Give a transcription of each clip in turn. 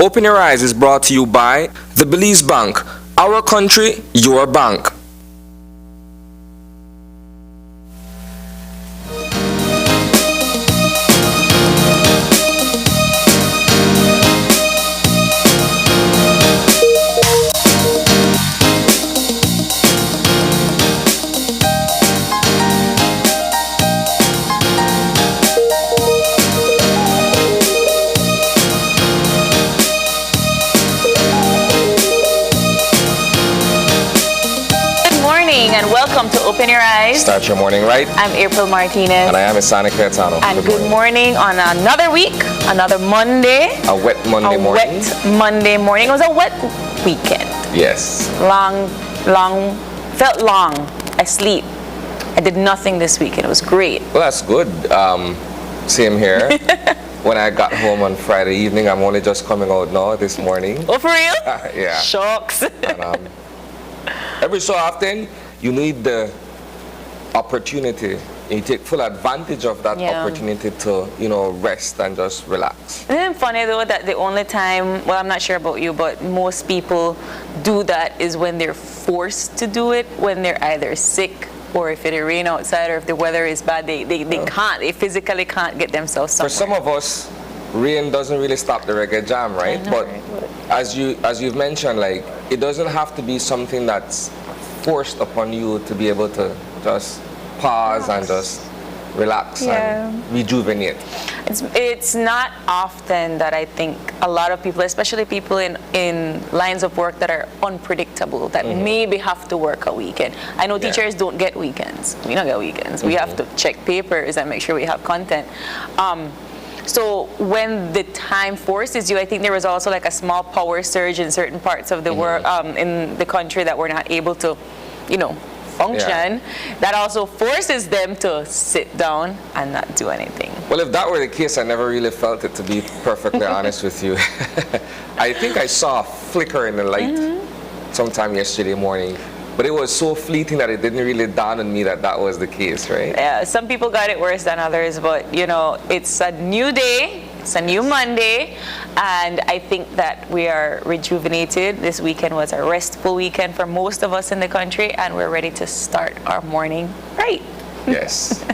Open Your Eyes is brought to you by the Belize Bank. Our country, your bank. Welcome to Open Your Eyes. Start your morning right. I'm April Martinez. And I am Isani Cayetano. And good morning on another week, another Monday. A wet Monday morning. A wet Monday morning. It was a wet weekend. Yes. Felt long. I sleep. I did nothing this weekend. It was great. Well, that's good. Same here. When I got home on Friday evening, I'm only just coming out now this morning. Oh, for real? Yeah. Shocks. And, every so often, you need the opportunity. You take full advantage of that opportunity to, rest and just relax. Isn't it funny though that the only time, well, I'm not sure about you, but most people do that is when they're forced to do it, when they're either sick or if it rain outside or if the weather is bad, they physically can't get themselves somewhere. For some of us, rain doesn't really stop the reggae jam, right? But as you've mentioned, like, it doesn't have to be something that's forced upon you to be able to just pause and just relax and rejuvenate. It's not often that I think a lot of people, especially people in lines of work that are unpredictable, that maybe have to work a weekend. I know teachers don't get weekends. We don't get weekends. We have to check papers and make sure we have content. So when the time forces you, I think there was also like a small power surge in certain parts of the world, in the country that were not able to, function. That also forces them to sit down and not do anything. Well, if that were the case, I never really felt it, to be perfectly honest with you. I think I saw a flicker in the light sometime yesterday morning. But it was so fleeting that it didn't really dawn on me that was the case, right? Yeah, some people got it worse than others, but it's a new day, it's a new Monday, and I think that we are rejuvenated. This weekend was a restful weekend for most of us in the country, and we're ready to start our morning right. Yes.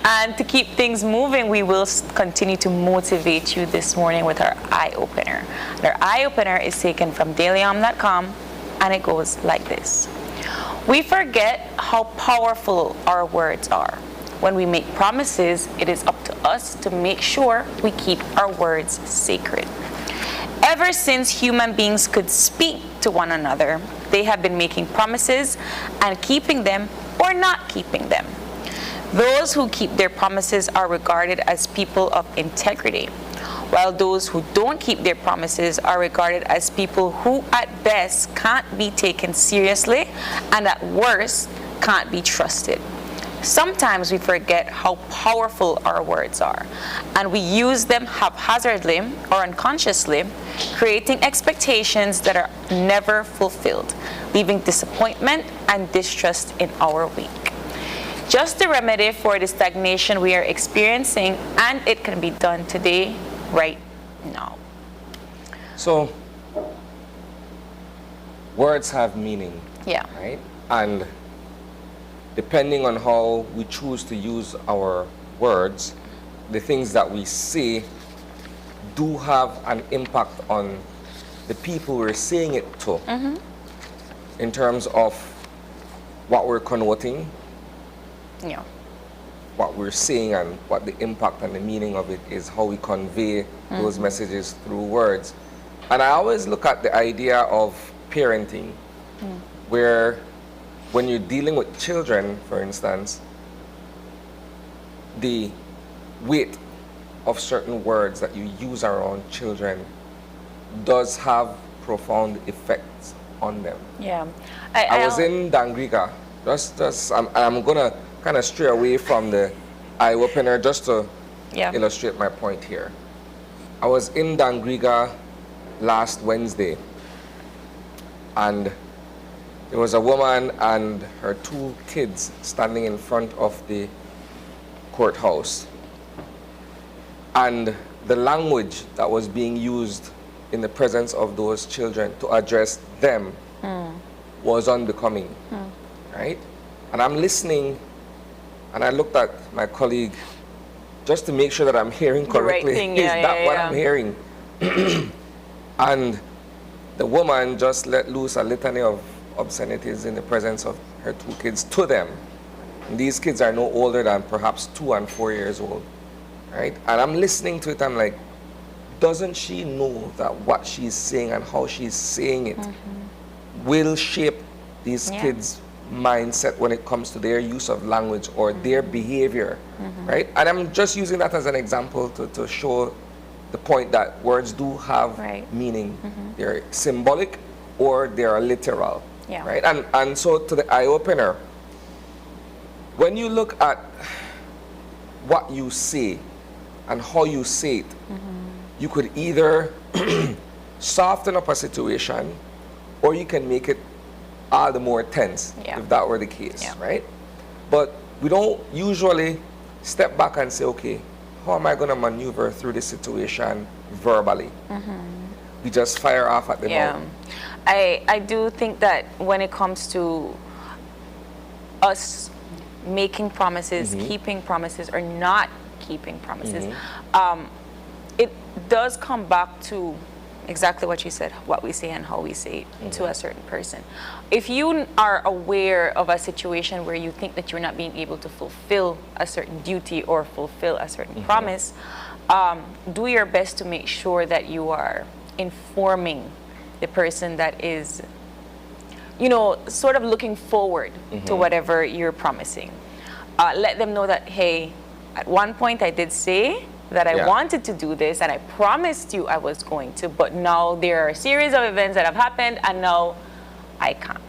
And to keep things moving, we will continue to motivate you this morning with our eye opener. Our eye opener is taken from dailyom.com, and it goes like this. We forget how powerful our words are. When we make promises, it is up to us to make sure we keep our words sacred. Ever since human beings could speak to one another, they have been making promises and keeping them or not keeping them. Those who keep their promises are regarded as people of integrity, while those who don't keep their promises are regarded as people who at best can't be taken seriously and at worst can't be trusted. Sometimes we forget how powerful our words are, and we use them haphazardly or unconsciously, creating expectations that are never fulfilled, leaving disappointment and distrust in our wake. Just the remedy for the stagnation we are experiencing, and it can be done today, right now. So, words have meaning. Yeah. Right? And depending on how we choose to use our words, the things that we say do have an impact on the people we're saying it to, in terms of what we're connoting, what we're saying, and what the impact and the meaning of it is, how we convey those messages through words. And I always look at the idea of parenting, where when you're dealing with children, for instance, the weight of certain words that you use around children does have profound effects on them. Yeah. I was in Dangriga. I'm gonna kind of stray away from the eye opener just to illustrate my point here. I was in Dangriga last Wednesday, and there was a woman and her 2 kids standing in front of the courthouse. And the language that was being used in the presence of those children to address them was unbecoming, right? And I'm listening, and I looked at my colleague just to make sure that I'm hearing correctly. Right thing, Is that what I'm hearing? And the woman just let loose a litany of obscenities in the presence of her 2 kids to them. And these kids are no older than perhaps 2 and 4 years old, right? And I'm listening to it, I'm like, doesn't she know that what she's saying and how she's saying it will shape these kids' mindset when it comes to their use of language or their behavior, right? And I'm just using that as an example to show the point that words do have meaning. They're symbolic or they're literal, right? And so to the eye-opener, when you look at what you say and how you say it, you could either soften up a situation or you can make it all the more tense, if that were the case, right? But we don't usually step back and say, okay, how am I going to maneuver through this situation verbally? We just fire off at the mouth. I do think that when it comes to us making promises, keeping promises, or not keeping promises, it does come back to exactly what you said, what we say and how we say it to a certain person. If you are aware of a situation where you think that you're not being able to fulfill a certain duty or fulfill a certain promise, do your best to make sure that you are informing the person that is, you know, sort of looking forward to whatever you're promising. Let them know that, hey, at one point I did say that I wanted to do this and I promised you I was going to, but now there are a series of events that have happened and now I can't,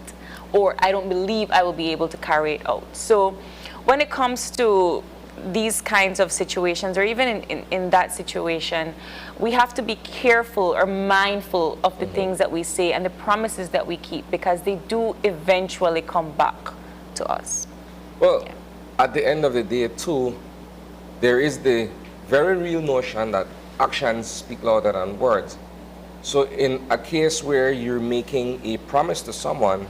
or I don't believe I will be able to carry it out. So when it comes to these kinds of situations, or even in that situation, we have to be careful or mindful of the things that we say and the promises that we keep, because they do eventually come back to us. Well, at the end of the day too, there is the very real notion that actions speak louder than words. So in a case where you're making a promise to someone,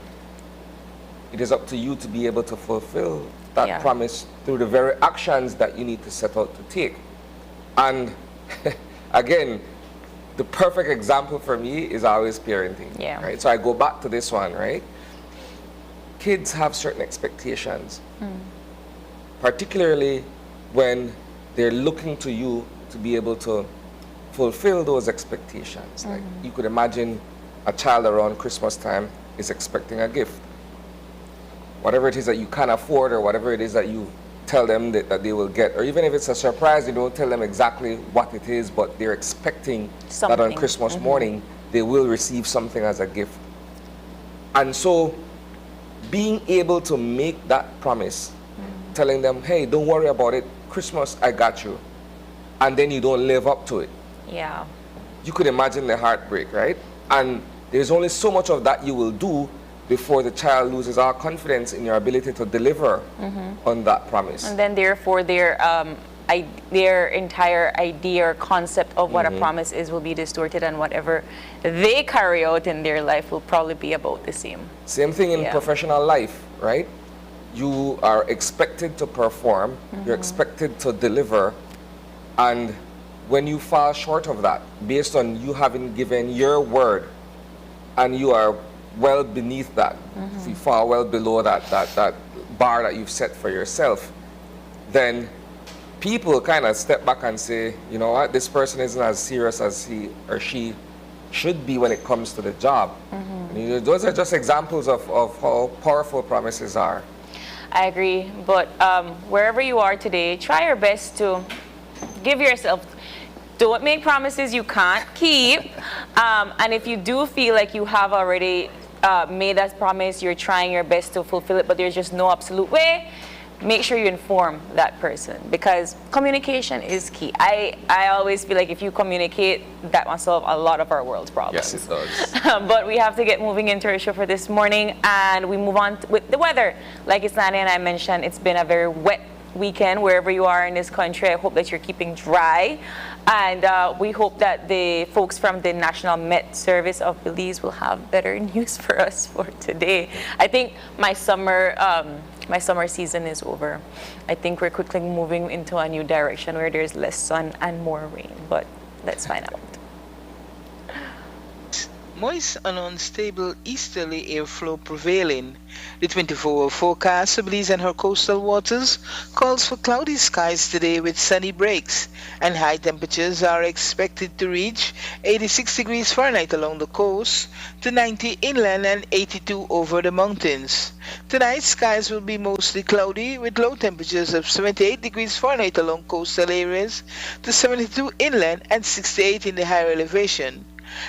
it is up to you to be able to fulfill that promise through the very actions that you need to set out to take. And again, the perfect example for me is always parenting. Right? So I go back to this one, right? Kids have certain expectations, particularly when they're looking to you to be able to fulfill those expectations. Like you could imagine a child around Christmas time is expecting a gift. Whatever it is that you can't afford, or whatever it is that you tell them that they will get, or even if it's a surprise, you don't tell them exactly what it is, but they're expecting that on Christmas morning they will receive something as a gift. And so being able to make that promise, telling them, hey, don't worry about it, Christmas, I got you, and then you don't live up to it. You could imagine the heartbreak, right? And there's only so much of that you will do before the child loses all confidence in your ability to deliver on that promise. And then therefore their entire idea or concept of what a promise is will be distorted, and whatever they carry out in their life will probably be about the same. Same thing in professional life, right? You are expected to perform, you're expected to deliver, and when you fall short of that, based on you having given your word, and you are well beneath that, if you fall well below that bar that you've set for yourself, then people kind of step back and say, you know what, this person isn't as serious as he or she should be when it comes to the job. And, you know, those are just examples of how powerful promises are. I agree, but wherever you are today, try your best to give yourself, don't make promises you can't keep, and if you do feel like you have already made that promise, you're trying your best to fulfill it, but there's just no absolute way, make sure you inform that person, because communication is key. I always feel like if you communicate, that will solve a lot of our world's problems. Yes, it does. But we have to get moving into our show for this morning, and we move on with the weather. Like Islani and I mentioned, it's been a very wet weekend wherever you are in this country. I hope that you're keeping dry. And we hope that the folks from the National Met Service of Belize will have better news for us for today. I think my summer season is over. I think we're quickly moving into a new direction where there's less sun and more rain, but let's find out. Moist and unstable easterly airflow prevailing. The 24-hour forecast for Belize and her coastal waters calls for cloudy skies today with sunny breaks, and high temperatures are expected to reach 86 degrees Fahrenheit along the coast to 90 inland and 82 over the mountains. Tonight, skies will be mostly cloudy with low temperatures of 78 degrees Fahrenheit along coastal areas to 72 inland and 68 in the higher elevation.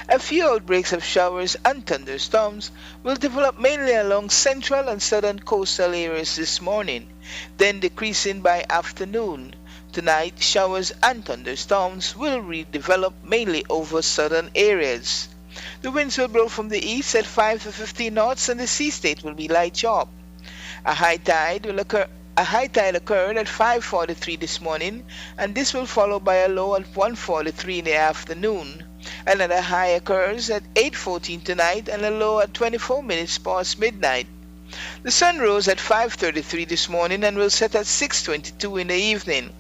A few outbreaks of showers and thunderstorms will develop mainly along central and southern coastal areas this morning, then decreasing by afternoon. Tonight, showers and thunderstorms will redevelop mainly over southern areas. The winds will blow from the east at 5 to 15 knots and the sea state will be light sharp. A high tide occurred at 5:43 this morning, and this will follow by a low at 1:43 in the afternoon. Another high occurs at 8:14 tonight and a low at 24 minutes past midnight. The sun rose at 5:33 this morning and will set at 6:22 in the evening.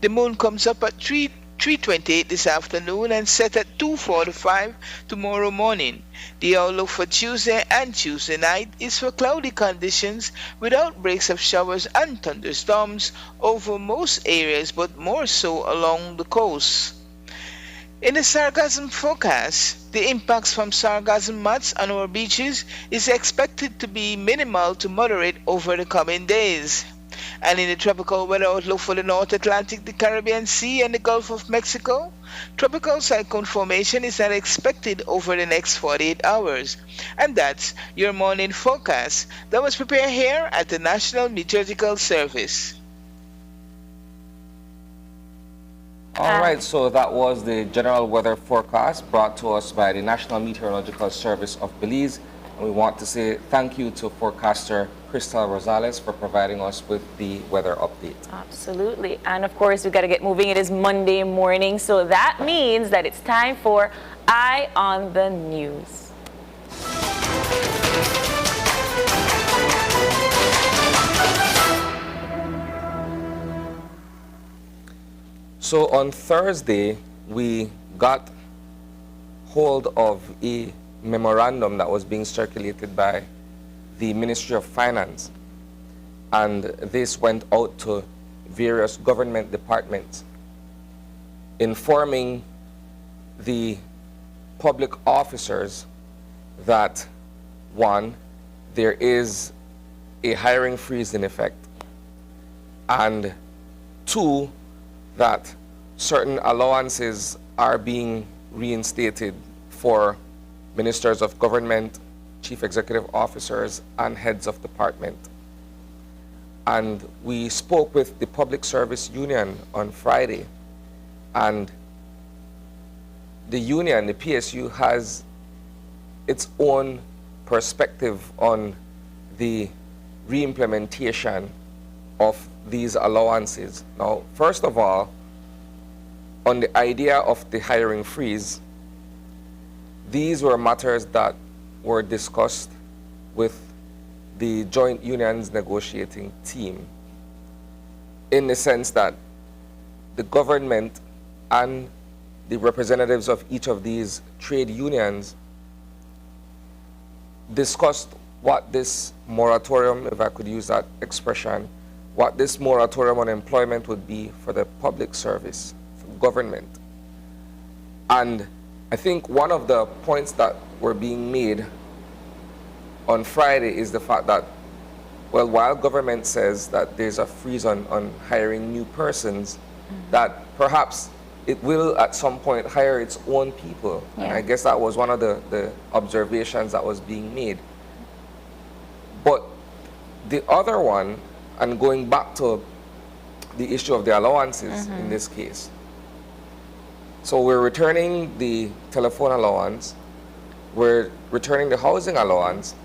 The moon comes up at 3:28 this afternoon and set at 2:45 tomorrow morning. The outlook for Tuesday and Tuesday night is for cloudy conditions with outbreaks of showers and thunderstorms over most areas, but more so along the coast. In the sargassum forecast, the impacts from sargassum mats on our beaches is expected to be minimal to moderate over the coming days. And in the tropical weather outlook for the North Atlantic, the Caribbean Sea, and the Gulf of Mexico, tropical cyclone formation is not expected over the next 48 hours. And that's your morning forecast that was prepared here at the National Meteorological Service. All right, so that was the general weather forecast brought to us by the National Meteorological Service of Belize. And we want to say thank you to forecaster Crystal Rosales for providing us with the weather update. Absolutely. And of course, we got to get moving. It is Monday morning, so that means that it's time for Eye on the News. So on Thursday, we got hold of a memorandum that was being circulated by the Ministry of Finance. And this went out to various government departments, informing the public officers that, one, there is a hiring freeze in effect, and two, that certain allowances are being reinstated for ministers of government, chief executive officers, and heads of department. And we spoke with the Public Service Union on Friday, and the union, the PSU, has its own perspective on the reimplementation of these allowances. Now, first of all, on the idea of the hiring freeze, these were matters that were discussed with the joint unions negotiating team, in the sense that the government and the representatives of each of these trade unions discussed what this moratorium, if I could use that expression, what this moratorium on employment would be for the public service, for government. And I think one of the points that were being made on Friday is the fact that, well, while government says that there's a freeze on hiring new persons, that perhaps it will at some point hire its own people. Yeah. And I guess that was one of the observations that was being made. But the other one, and going back to the issue of the allowances in this case. So we're returning the telephone allowance, we're returning the housing allowance,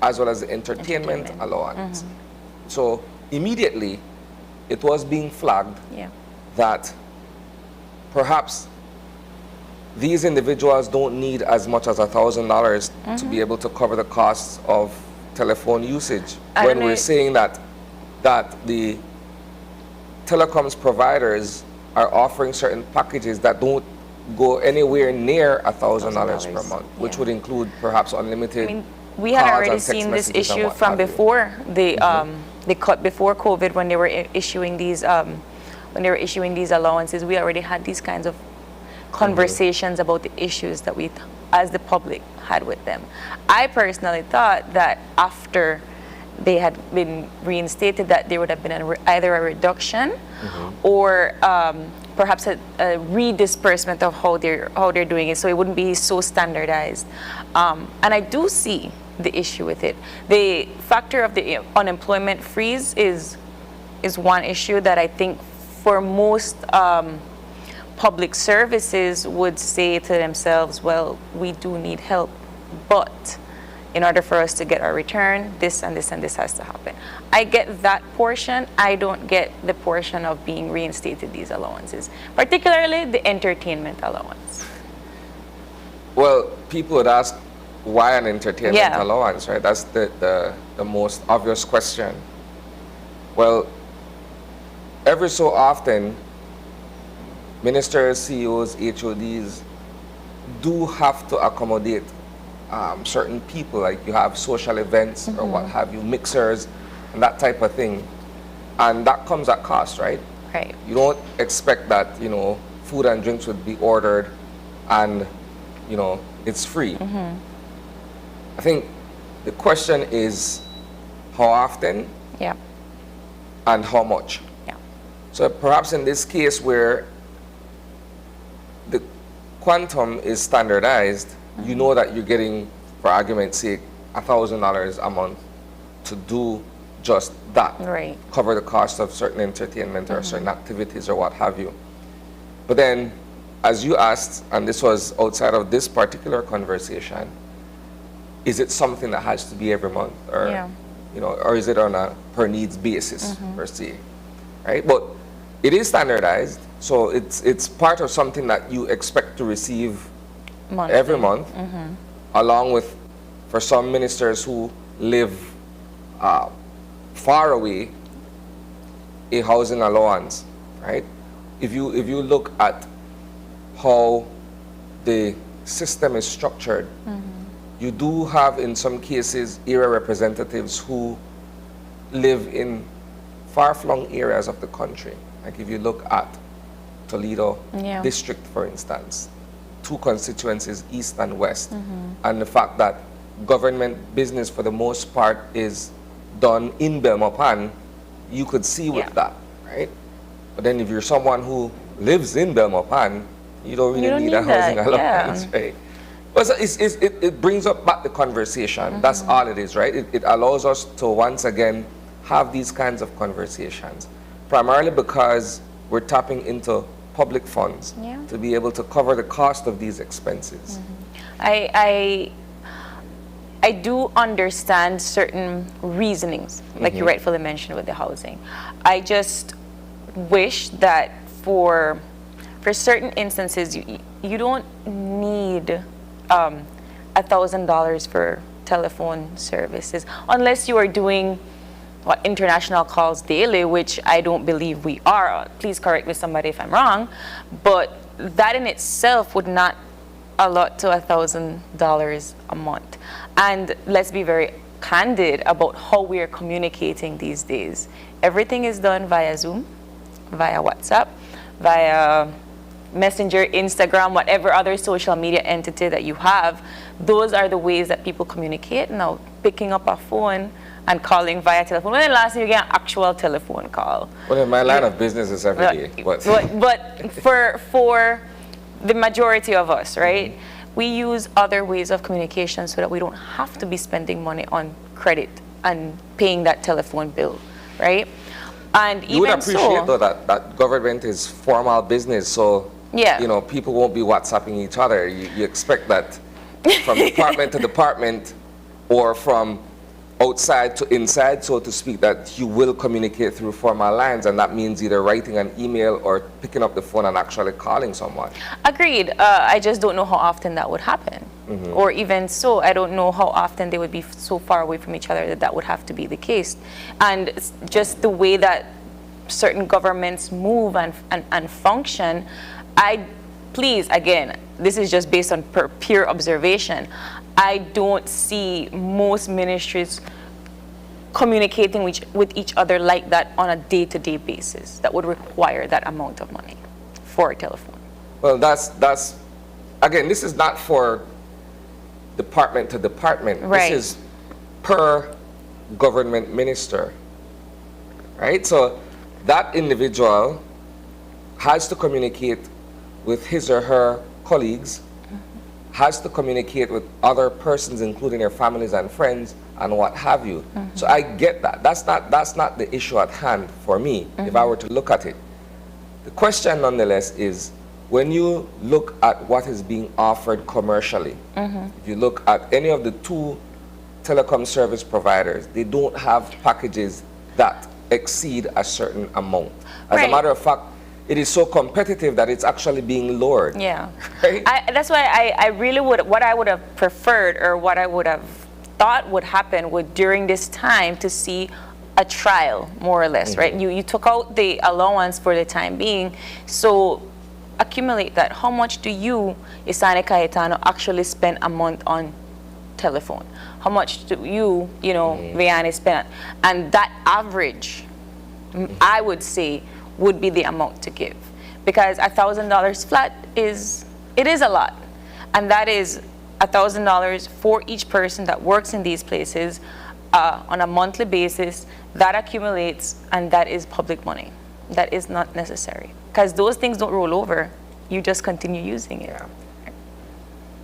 as well as the entertainment allowance. So immediately, it was being flagged that perhaps these individuals don't need as much as $1,000 to be able to cover the costs of telephone usage. When we're saying that the telecoms providers are offering certain packages that don't go anywhere near $1,000 per month, which would include perhaps unlimited. I mean, we had already seen this issue from before the cut before COVID when they were issuing these allowances. We already had these kinds of conversations about the issues that we, as the public, had with them. I personally thought that after they had been reinstated, that there would have been either a reduction or perhaps a redisbursement of how they're doing it, so it wouldn't be so standardized. And I do see the issue with it. The factor of the unemployment freeze is one issue that I think for most public services would say to themselves, well, we do need help, but in order for us to get our return, this and this and this has to happen. I get that portion. I don't get the portion of being reinstated these allowances, particularly the entertainment allowance. Well, people would ask, why an entertainment allowance, right? That's the most obvious question. Well, every so often, ministers, CEOs, HODs do have to accommodate certain people, like you have social events or what have you, mixers and that type of thing, and that comes at cost, right? Right. You don't expect that, food and drinks would be ordered and, it's free. I think the question is how often and how much. So perhaps in this case where the quantum is standardized, you know that you're getting, for argument's sake, $1,000 a month to do just that. Right. Cover the cost of certain entertainment or certain activities or what have you. But then, as you asked, and this was outside of this particular conversation, is it something that has to be every month, or or is it on a per needs basis per se, right? But it is standardized, so it's part of something that you expect to receive every month, along with, for some ministers who live far away, a housing allowance, right? If you look at how the system is structured, you do have, in some cases, area representatives who live in far-flung areas of the country. Like if you look at Toledo district, for instance, 2 constituencies, east and west, and the fact that government business for the most part is done in Belmopan, you could see with that, right? But then if you're someone who lives in Belmopan, you don't really need a housing allowance, right? But it brings up back the conversation. That's all it is, right? It allows us to once again have these kinds of conversations, primarily because we're tapping into public funds to be able to cover the cost of these expenses. I do understand certain reasonings, like you rightfully mentioned with the housing. I just wish that for certain instances, you don't need $1,000 for telephone services unless you are doing international calls daily, which I don't believe we are. Please correct me, somebody, if I'm wrong. But that in itself would not allot to $1,000 a month. And let's be very candid about how we are communicating these days. Everything is done via Zoom, via WhatsApp, via Messenger, Instagram, whatever other social media entity that you have. Those are the ways that people communicate now. Picking up a phone and calling via telephone. When the last time you get an actual telephone call? Well, in my line of business is every day. But for the majority of us, right, we use other ways of communication so that we don't have to be spending money on credit and paying that telephone bill, right? And you would appreciate though that government is formal business, so people won't be WhatsApping each other. You expect that from department to department, or from outside to inside, so to speak, that you will communicate through formal lines, and that means either writing an email or picking up the phone and actually calling someone. Agreed. I just don't know how often that would happen. Or even so, I don't know how often they would be so far away from each other that that would have to be the case. And just the way that certain governments move and function, please, again, this is just based on pure observation, I don't see most ministries communicating with each other like that on a day-to-day basis that would require that amount of money for a telephone. Well, that's again, this is not for department to department. Right. This is per government minister, right? So that individual has to communicate with his or her colleagues, has to communicate with other persons, including their families and friends and what have you. So I get that. That's not the issue at hand for me, if I were to look at it. The question nonetheless is, when you look at what is being offered commercially, if you look at any of the two telecom service providers, they don't have packages that exceed a certain amount. As a matter of fact, it is so competitive that it's actually being lowered. Yeah. Right? That's why I really what I would have preferred, or what I would have thought would happen would during this time to see a trial, more or less, right? You took out the allowance for the time being, so accumulate that. How much do you, Isani Cayetano, actually spend a month on telephone? How much do you, Vianney, spend? And that average, I would say, would be the amount to give, because $1,000 flat is a lot, and that is $1,000 for each person that works in these places on a monthly basis. That accumulates, and that is public money. That is not necessary, because those things don't roll over. You just continue using it. Yeah.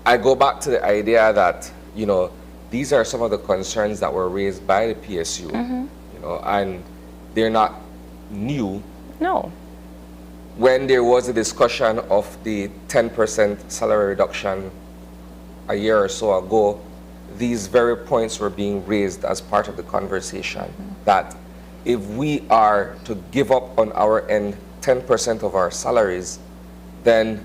I go back to the idea that these are some of the concerns that were raised by the PSU, and they're not new. No. When there was a discussion of the 10% salary reduction a year or so ago, these very points were being raised as part of the conversation, that if we are to give up on our end 10% of our salaries, then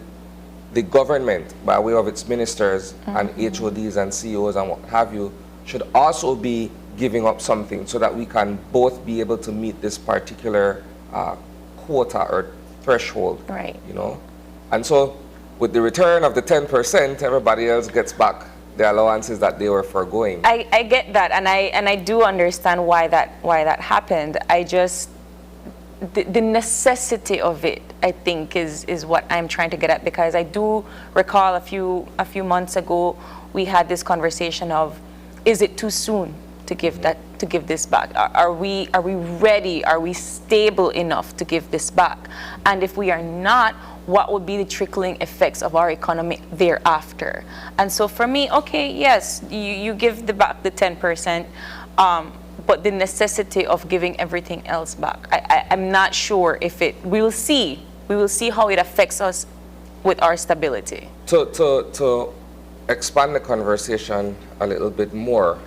the government, by way of its ministers and HODs and CEOs and what have you, should also be giving up something so that we can both be able to meet this particular quota or threshold. Right. And so with the return of the 10%, everybody else gets back the allowances that they were foregoing. I get that, and I do understand why that happened. I just the necessity of it, I think, is what I'm trying to get at, because I do recall a few months ago we had this conversation of, is it too soon to give this back? Are we ready? Are we stable enough to give this back? And if we are not, what would be the trickling effects of our economy thereafter? And so for me, okay, yes, you give back the 10%, but the necessity of giving everything else back, I'm not sure if we will see how it affects us with our stability. To expand the conversation a little bit more,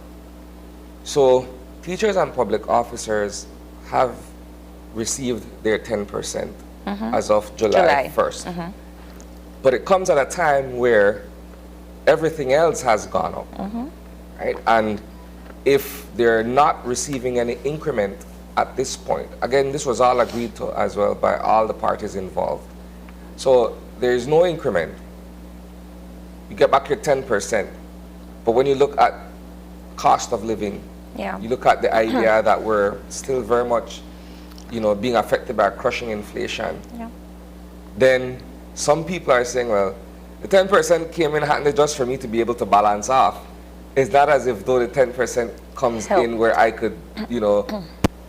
so teachers and public officers have received their 10% as of July 1st. But it comes at a time where everything else has gone up, right? And if they're not receiving any increment at this point, again, this was all agreed to as well by all the parties involved. So there is no increment. You get back your 10%. But when you look at cost of living, you look at the idea that we're still very much, being affected by crushing inflation, then some people are saying, well, the 10% came in handy just for me to be able to balance off. It's not as if though the 10% comes in where I could,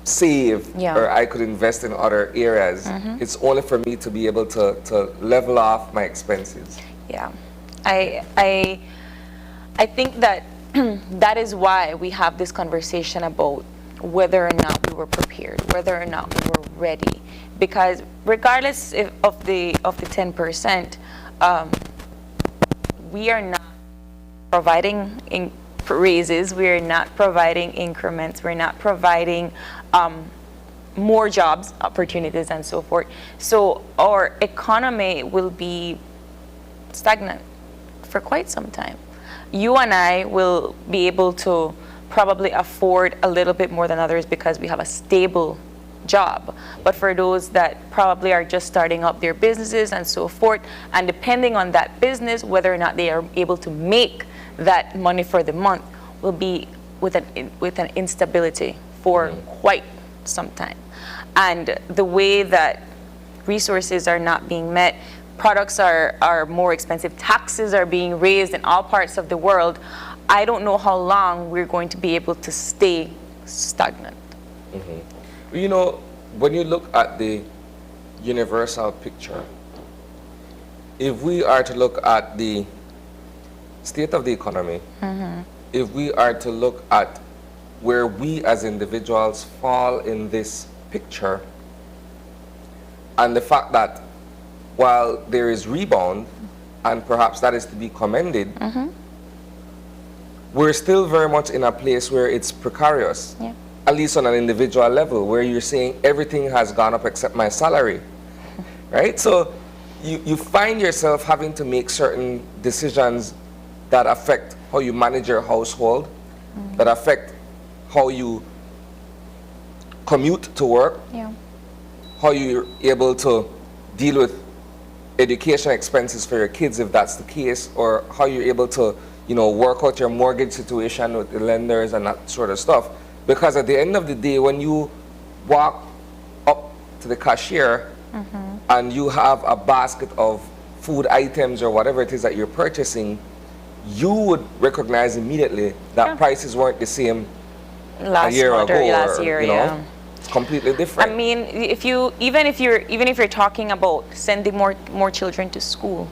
save or I could invest in other areas. It's only for me to be able to level off my expenses. Yeah, I think that that is why we have this conversation about whether or not we were prepared, whether or not we were ready. Because regardless of the 10%, we are not providing raises, we're not providing increments, we're not providing more jobs, opportunities, and so forth. So our economy will be stagnant for quite some time. You and I will be able to probably afford a little bit more than others because we have a stable job. But for those that probably are just starting up their businesses and so forth, and depending on that business, whether or not they are able to make that money for the month, will be with an instability for quite some time. And the way that resources are not being met, products are more expensive, taxes are being raised in all parts of the world, I don't know how long we're going to be able to stay stagnant. You know, when you look at the universal picture, if we are to look at the state of the economy, if we are to look at where we as individuals fall in this picture, and the fact that while there is rebound, and perhaps that is to be commended, we're still very much in a place where it's precarious. Yeah. At least on an individual level, where you're saying everything has gone up except my salary, right? So you find yourself having to make certain decisions that affect how you manage your household, that affect how you commute to work, how you're able to deal with education expenses for your kids if that's the case, or how you're able to, you know, work out your mortgage situation with the lenders and that sort of stuff. Because at the end of the day, when you walk up to the cashier and you have a basket of food items or whatever it is that you're purchasing, you would recognize immediately that prices weren't the same a year ago, last year, you know, it's completely different. I mean, if even if you're talking about sending more children to school,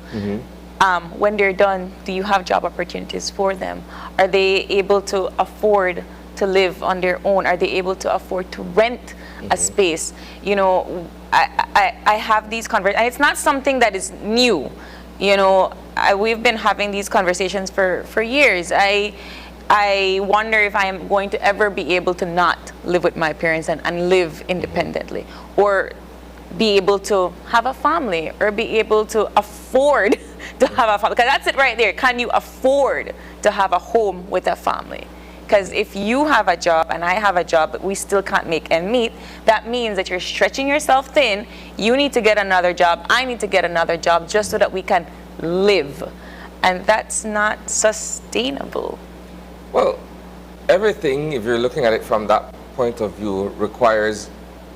when they're done, do you have job opportunities for them? Are they able to afford to live on their own? Are they able to afford to rent a space? You know, I have these conversations, and it's not something that is new. You know, we've been having these conversations for years. I wonder if I am going to ever be able to not live with my parents and live independently, or be able to have a family, or be able to afford to have a family. Because that's it right there. Can you afford to have a home with a family? Because if you have a job and I have a job, but we still can't make ends meet, that means that you're stretching yourself thin. You need to get another job. I need to get another job just so that we can live. And that's not sustainable. Well, everything, if you're looking at it from that point of view, requires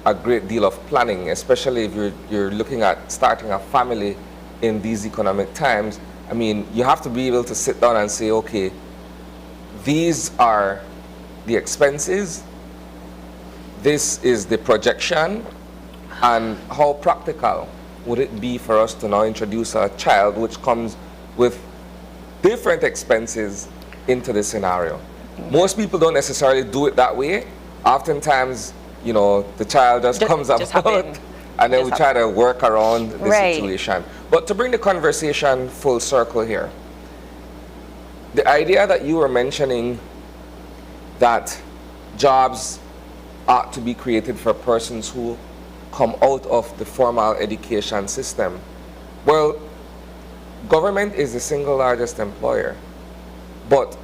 a great deal of planning, especially if you're looking at starting a family in these economic times. I mean, you have to be able to sit down and say, okay, these are the expenses, this is the projection, and how practical would it be for us to now introduce a child which comes with different expenses into the scenario. Most people don't necessarily do it that way. Oftentimes, you know, the child just comes about, and then we try to work around the situation. But to bring the conversation full circle here, the idea that you were mentioning that jobs ought to be created for persons who come out of the formal education system. Well, government is the single largest employer, but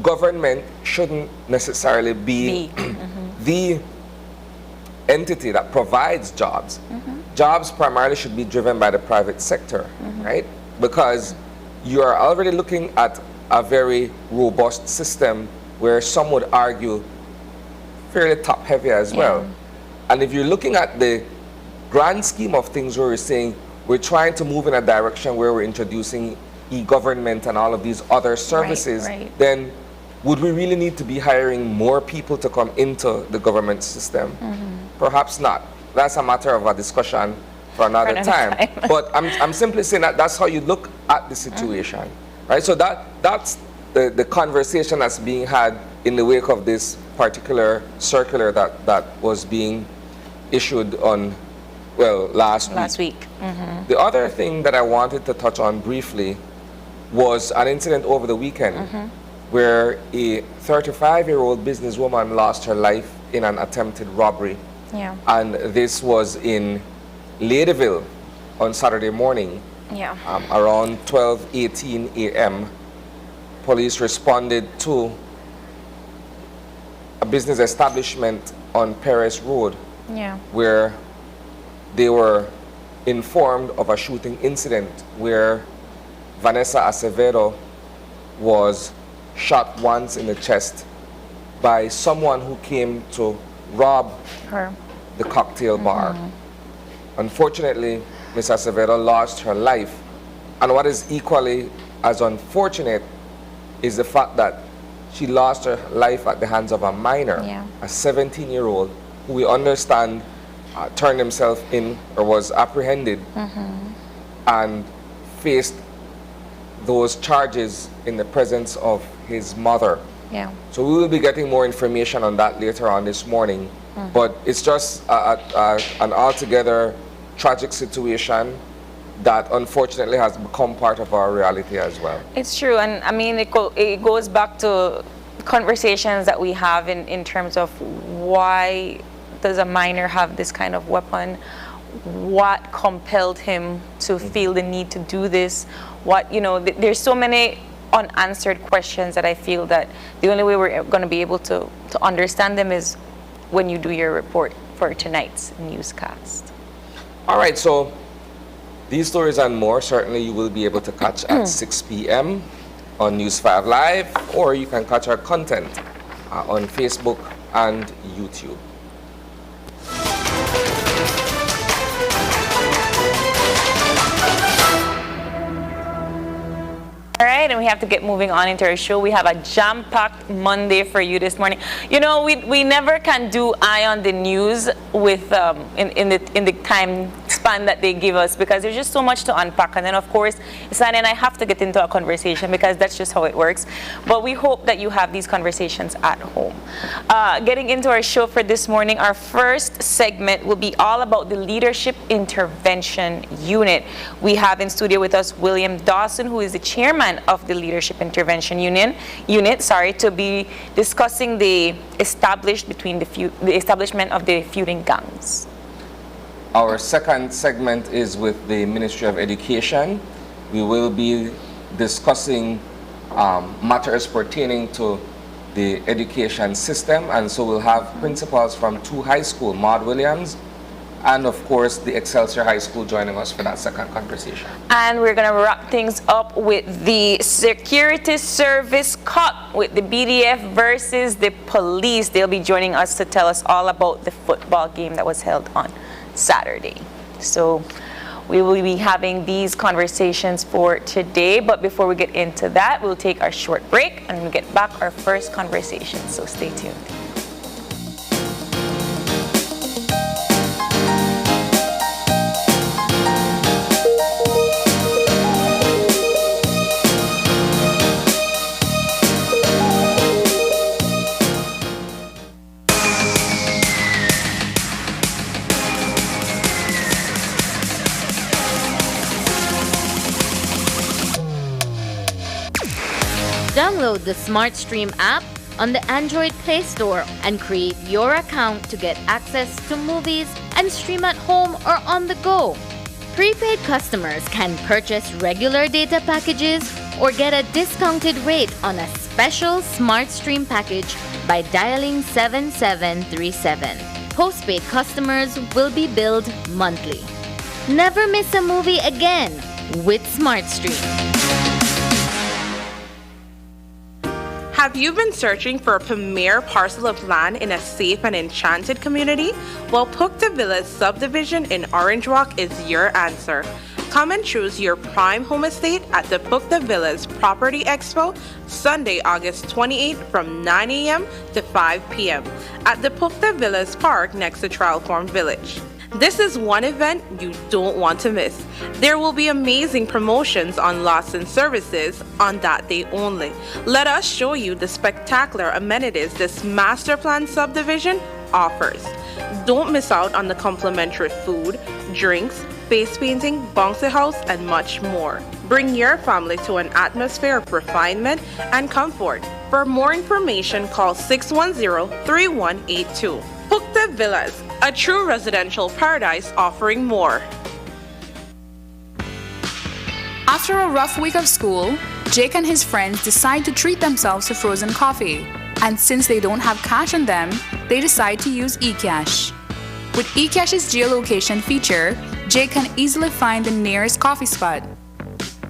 government shouldn't necessarily be the entity that provides jobs. Jobs primarily should be driven by the private sector, right? Because you are already looking at a very robust system where some would argue fairly top heavy as well. And if you're looking at the grand scheme of things where we're saying we're trying to move in a direction where we're introducing e-government and all of these other services, then would we really need to be hiring more people to come into the government system? Perhaps not. That's a matter of a discussion for another time. But I'm simply saying that that's how you look at the situation. Right, so that's the conversation that's being had in the wake of this particular circular that was being issued on, well, last week. The other thing that I wanted to touch on briefly was an incident over the weekend where a 35-year-old businesswoman lost her life in an attempted robbery. Yeah. And this was in Ladyville on Saturday morning. Yeah. Around 12:18 a.m. Police responded to a business establishment on Perez Road, Yeah. where they were informed of a shooting incident where Vanessa Acevedo was shot once in the chest by someone who came to rob Her. the cocktail bar. Unfortunately, Ms. Acevedo lost her life. And what is equally as unfortunate is the fact that she lost her life at the hands of a minor, Yeah. a 17-year-old, who we understand turned himself in or was apprehended and faced those charges in the presence of his mother. Yeah. So we will be getting more information on that later on this morning. But it's just an altogether tragic situation that unfortunately has become part of our reality as well. It's true, and I mean, it goes back to conversations that we have in terms of why does a minor have this kind of weapon? What compelled him to feel the need to do this? What, there's so many unanswered questions that I feel that the only way we're going to be able to understand them is when you do your report for tonight's newscast. All right, so these stories and more certainly you will be able to catch at 6 p.m. on News 5 Live, or you can catch our content on Facebook and YouTube. All right, and we have to get moving on into our show. We have a jam-packed Monday for you this morning. We never can do Eye on the News with in the time span that they give us, because there's just so much to unpack. And then, of course, Sunny and I have to get into a conversation because that's just how it works. But we hope that you have these conversations at home. Getting into our show for this morning, our first segment will be all about the Leadership Intervention Unit. We have in studio with us William Dawson, who is the chairman of the Leadership Intervention Unit, to be discussing the establishment of the feuding gangs. Our second segment is with the Ministry of Education. We will be discussing matters pertaining to the education system, and so we'll have principals from two high schools, Maud Williams and of course the Excelsior High School, joining us for that second conversation. And we're going to wrap things up with the Security Service Cup with the BDF versus the police. They'll be joining us to tell us all about the football game that was held on Saturday. So we will be having these conversations for today, but before we get into that, we'll take our short break and we'll get back our first conversation. So stay tuned. Download the SmartStream app on the Android Play Store and create your account to get access to movies and stream at home or on the go. Prepaid customers can purchase regular data packages or get a discounted rate on a special SmartStream package by dialing 7737. Postpaid customers will be billed monthly. Never miss a movie again with SmartStream. Have you been searching for a premier parcel of land in a safe and enchanted community? Well, Pukta Villas subdivision in Orange Walk is your answer. Come and choose your prime home estate at the Pukta Villas Property Expo, Sunday, August 28th from 9 a.m. to 5 p.m. at the Pukta Villas Park next to Trial Farm Village. This is one event you don't want to miss. There will be amazing promotions on lots and services on that day only. Let us show you the spectacular amenities this master plan subdivision offers. Don't miss out on the complimentary food, drinks, face painting, bouncy house, and much more. Bring your family to an atmosphere of refinement and comfort. For more information, call 610-3182. Pukta Villas, a true residential paradise offering more. After a rough week of school, Jake and his friends decide to treat themselves to frozen coffee. And since they don't have cash on them, they decide to use eCash. With eCash's geolocation feature, Jake can easily find the nearest coffee spot.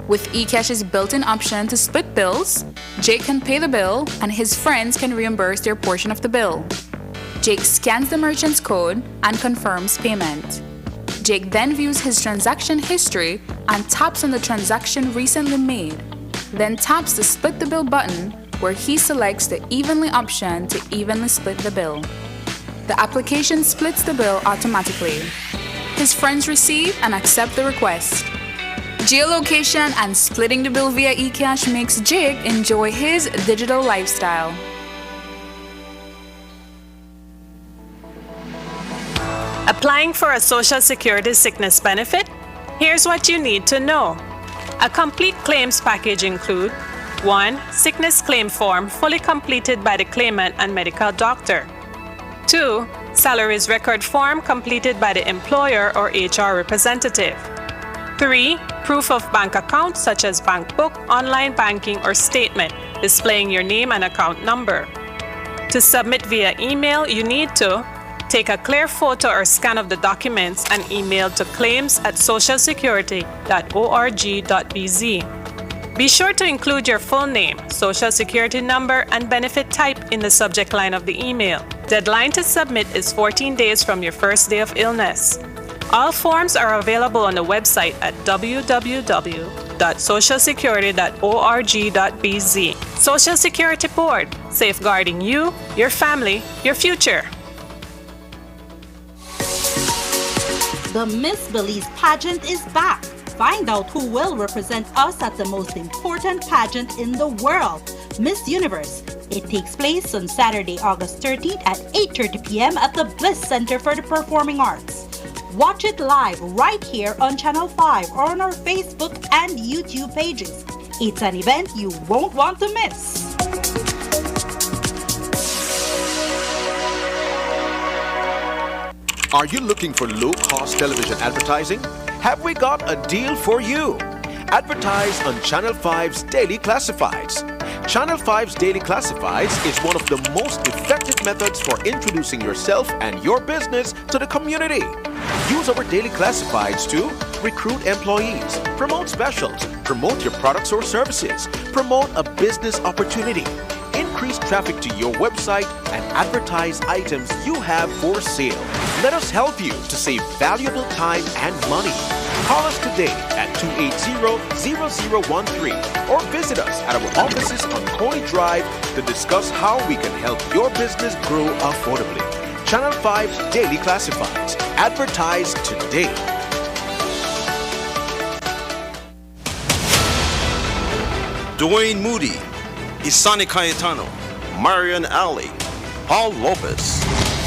With eCash's built-in option to split bills, Jake can pay the bill and his friends can reimburse their portion of the bill. Jake scans the merchant's code and confirms payment. Jake then views his transaction history and taps on the transaction recently made, then taps the Split the Bill button where he selects the Evenly option to evenly split the bill. The application splits the bill automatically. His friends receive and accept the request. Geolocation and splitting the bill via eCash makes Jake enjoy his digital lifestyle. Applying for a Social Security sickness benefit? Here's what you need to know. A complete claims package include 1. Sickness claim form fully completed by the claimant and medical doctor. 2. Salaries record form completed by the employer or HR representative. 3. Proof of bank account such as bank book, online banking, or statement displaying your name and account number. To submit via email, you need to take a clear photo or scan of the documents and email to claims@socialsecurity.org.bz. Be sure to include your full name, social security number, and benefit type in the subject line of the email. Deadline to submit is 14 days from your first day of illness. All forms are available on the website at www.socialsecurity.org.bz. Social Security Board, safeguarding you, your family, your future. The Miss Belize pageant is back. Find out who will represent us at the most important pageant in the world, Miss Universe. It takes place on Saturday, August 13th at 8:30 p.m. at the Bliss Center for the Performing Arts. Watch it live right here on Channel 5 or on our Facebook and YouTube pages. It's an event you won't want to miss. Are you looking for low-cost television advertising? Have we got a deal for you? Advertise on Channel 5's Daily Classifieds. Channel 5's Daily Classifieds is one of the most effective methods for introducing yourself and your business to the community. Use our Daily Classifieds to recruit employees, promote specials, promote your products or services, promote a business opportunity, increase traffic to your website, and advertise items you have for sale. Let us help you to save valuable time and money. Call us today at 280-0013 or visit us at our offices on Coney Drive to discuss how we can help your business grow affordably. Channel 5 Daily Classifieds. Advertise today. Dwayne Moody, Isani Cayetano, Marian Ali, Paul Lopez.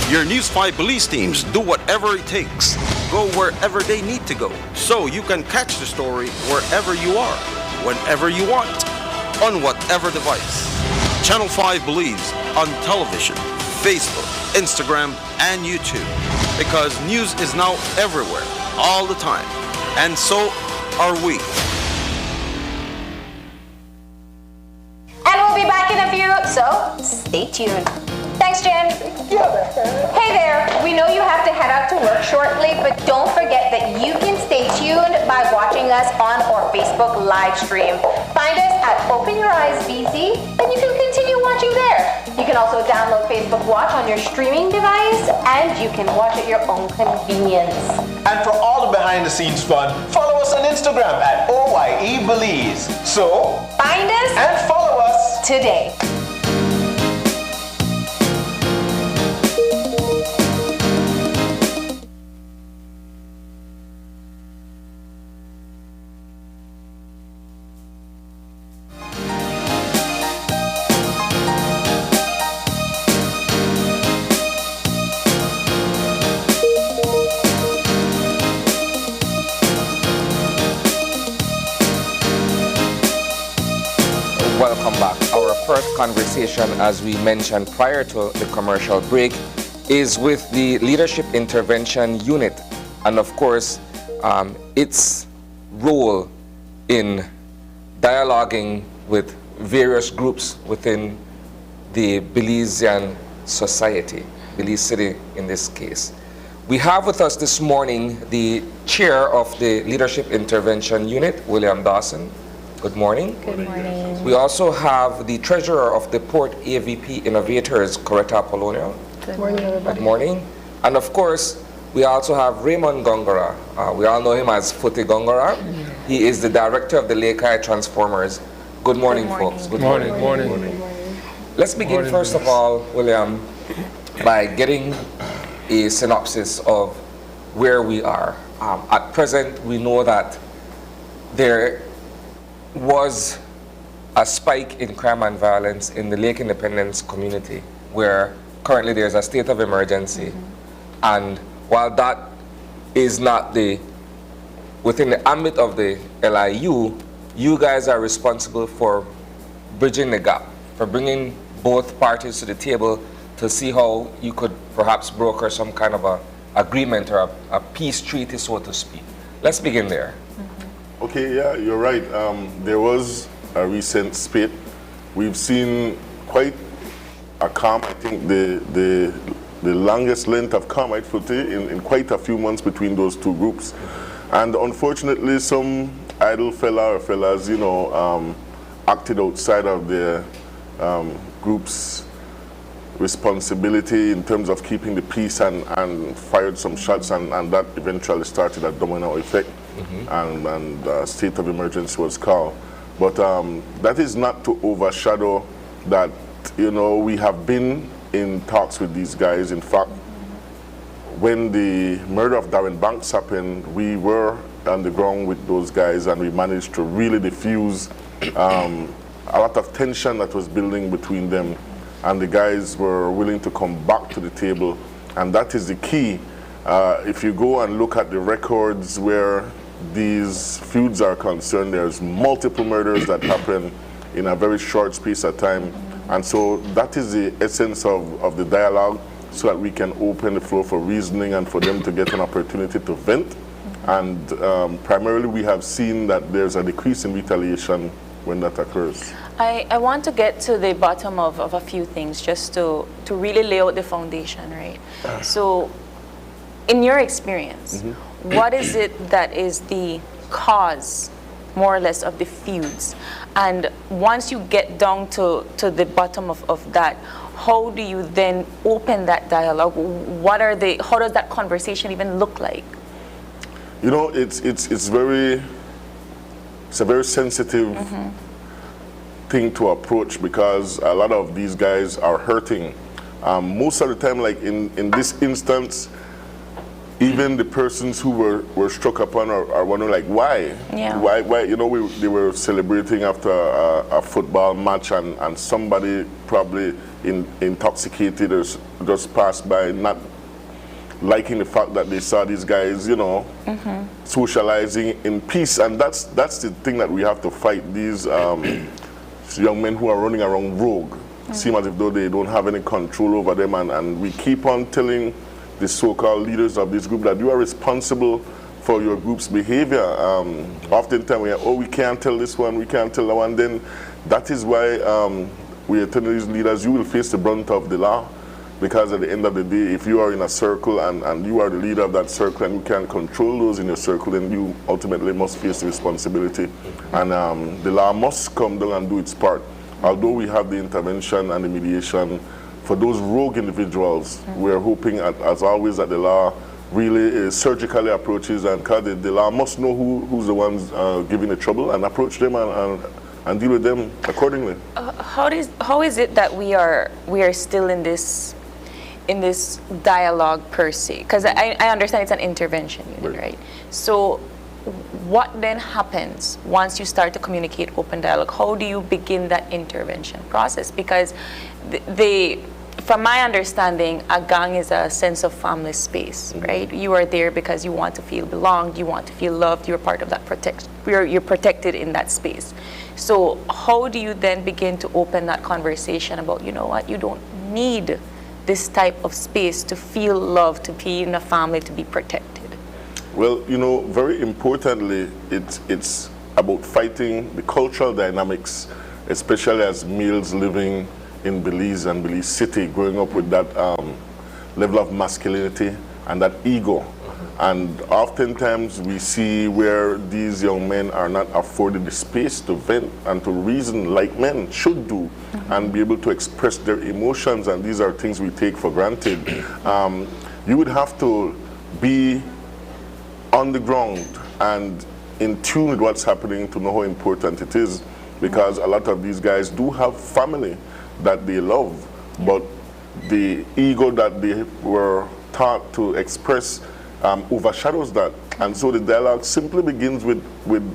Your News 5 Belize teams do whatever it takes. Go wherever they need to go, so you can catch the story wherever you are, whenever you want, on whatever device. Channel 5 Belize on television, Facebook, Instagram, and YouTube. Because news is now everywhere, all the time. And so are we. And we'll be back in a few, so stay tuned. Thanks, Jen. Hey there, we know you have to head out to work shortly, but don't forget that you can stay tuned by watching us on our Facebook live stream. Find us at Open Your Eyes BZ, and you can continue watching there. You can also download Facebook Watch on your streaming device, and you can watch at your own convenience. And for all the behind-the-scenes fun, follow us on Instagram at OYE Belize. So, find us and follow us today. Welcome back. Our first conversation, as we mentioned prior to the commercial break, is with the Leadership Intervention Unit, and of course, its role in dialoguing with various groups within the Belizean society, Belize City in this case. We have with us this morning the chair of the Leadership Intervention Unit, William Dawson. Good morning. Good morning. We also have the treasurer of the Port AVP Innovators, Coretta Apollonia. Good morning, everybody. Good morning. And of course, we also have Raymond Gongora. We all know him as Futi Gongora. He is the director of the Lekai Transformers. Good morning, folks. Good morning. Morning. Let's begin first of all, William, by getting a synopsis of where we are. At present, we know that there was a spike in crime and violence in the Lake Independence community, where currently there's a state of emergency. And while that is not within the ambit of the LIU, you guys are responsible for bridging the gap, for bringing both parties to the table to see how you could perhaps broker some kind of a agreement or a peace treaty, so to speak. Let's begin there. Okay, yeah, you're right. There was a recent spate. We've seen quite a calm. I think the longest length of calm, right, in quite a few months between those two groups. And unfortunately, some idle fella or fellas, acted outside of their group's responsibility in terms of keeping the peace and fired some shots, and that eventually started a domino effect. And state of emergency was called. But that is not to overshadow that, we have been in talks with these guys. In fact, when the murder of Darren Banks happened, we were on the ground with those guys, and we managed to really diffuse a lot of tension that was building between them. And the guys were willing to come back to the table, and that is the key. If you go and look at the records where these feuds are concerned, there's multiple murders that happen in a very short space of time. And so that is the essence of the dialogue, so that we can open the floor for reasoning and for them to get an opportunity to vent. And primarily we have seen that there's a decrease in retaliation when that occurs. I want to get to the bottom of a few things, just to really lay out the foundation, right? So, in your experience, what is it that is the cause, more or less, of the feuds? And once you get down to the bottom of that, how do you then open that dialogue? How does that conversation even look like? It's a very sensitive thing to approach, because a lot of these guys are hurting. Most of the time, like in this instance, even the persons who were struck upon are wondering, like, why? Yeah. Why? They were celebrating after a football match, and somebody probably intoxicated or just passed by, not liking the fact that they saw these guys, socializing in peace. And that's the thing that we have to fight. These young men who are running around rogue seem as if though they don't have any control over them, and we keep on telling the so-called leaders of this group that you are responsible for your group's behavior. Oftentimes we can't tell this one, we can't tell that one. Then that is why we are telling these leaders, you will face the brunt of the law, because at the end of the day, if you are in a circle and you are the leader of that circle and you can't control those in your circle, then you ultimately must face the responsibility. And the law must come down and do its part. Although we have the intervention and the mediation for those rogue individuals, we're hoping, as always, that the law really surgically approaches, and the law must know who's the ones giving the trouble, and approach them and deal with them accordingly. How is it that we are still in this dialogue per se? Because I understand it's an intervention unit, right? So what then happens once you start to communicate open dialogue? How do you begin that intervention process? Because from my understanding, a gang is a sense of family space, right? You are there because you want to feel belonged, you want to feel loved, you're part of that you're protected in that space. So how do you then begin to open that conversation about, you know what, you don't need this type of space to feel loved, to be in a family, to be protected? Well, you know, very importantly, it's about fighting the cultural dynamics, especially as males living in Belize and Belize City, growing up with that level of masculinity and that ego. And oftentimes we see where these young men are not afforded the space to vent and to reason like men should do, and be able to express their emotions, and these are things we take for granted. You would have to be on the ground and in tune with what's happening to know how important it is, because a lot of these guys do have family that they love, but the ego that they were taught to express overshadows that. And so the dialogue simply begins with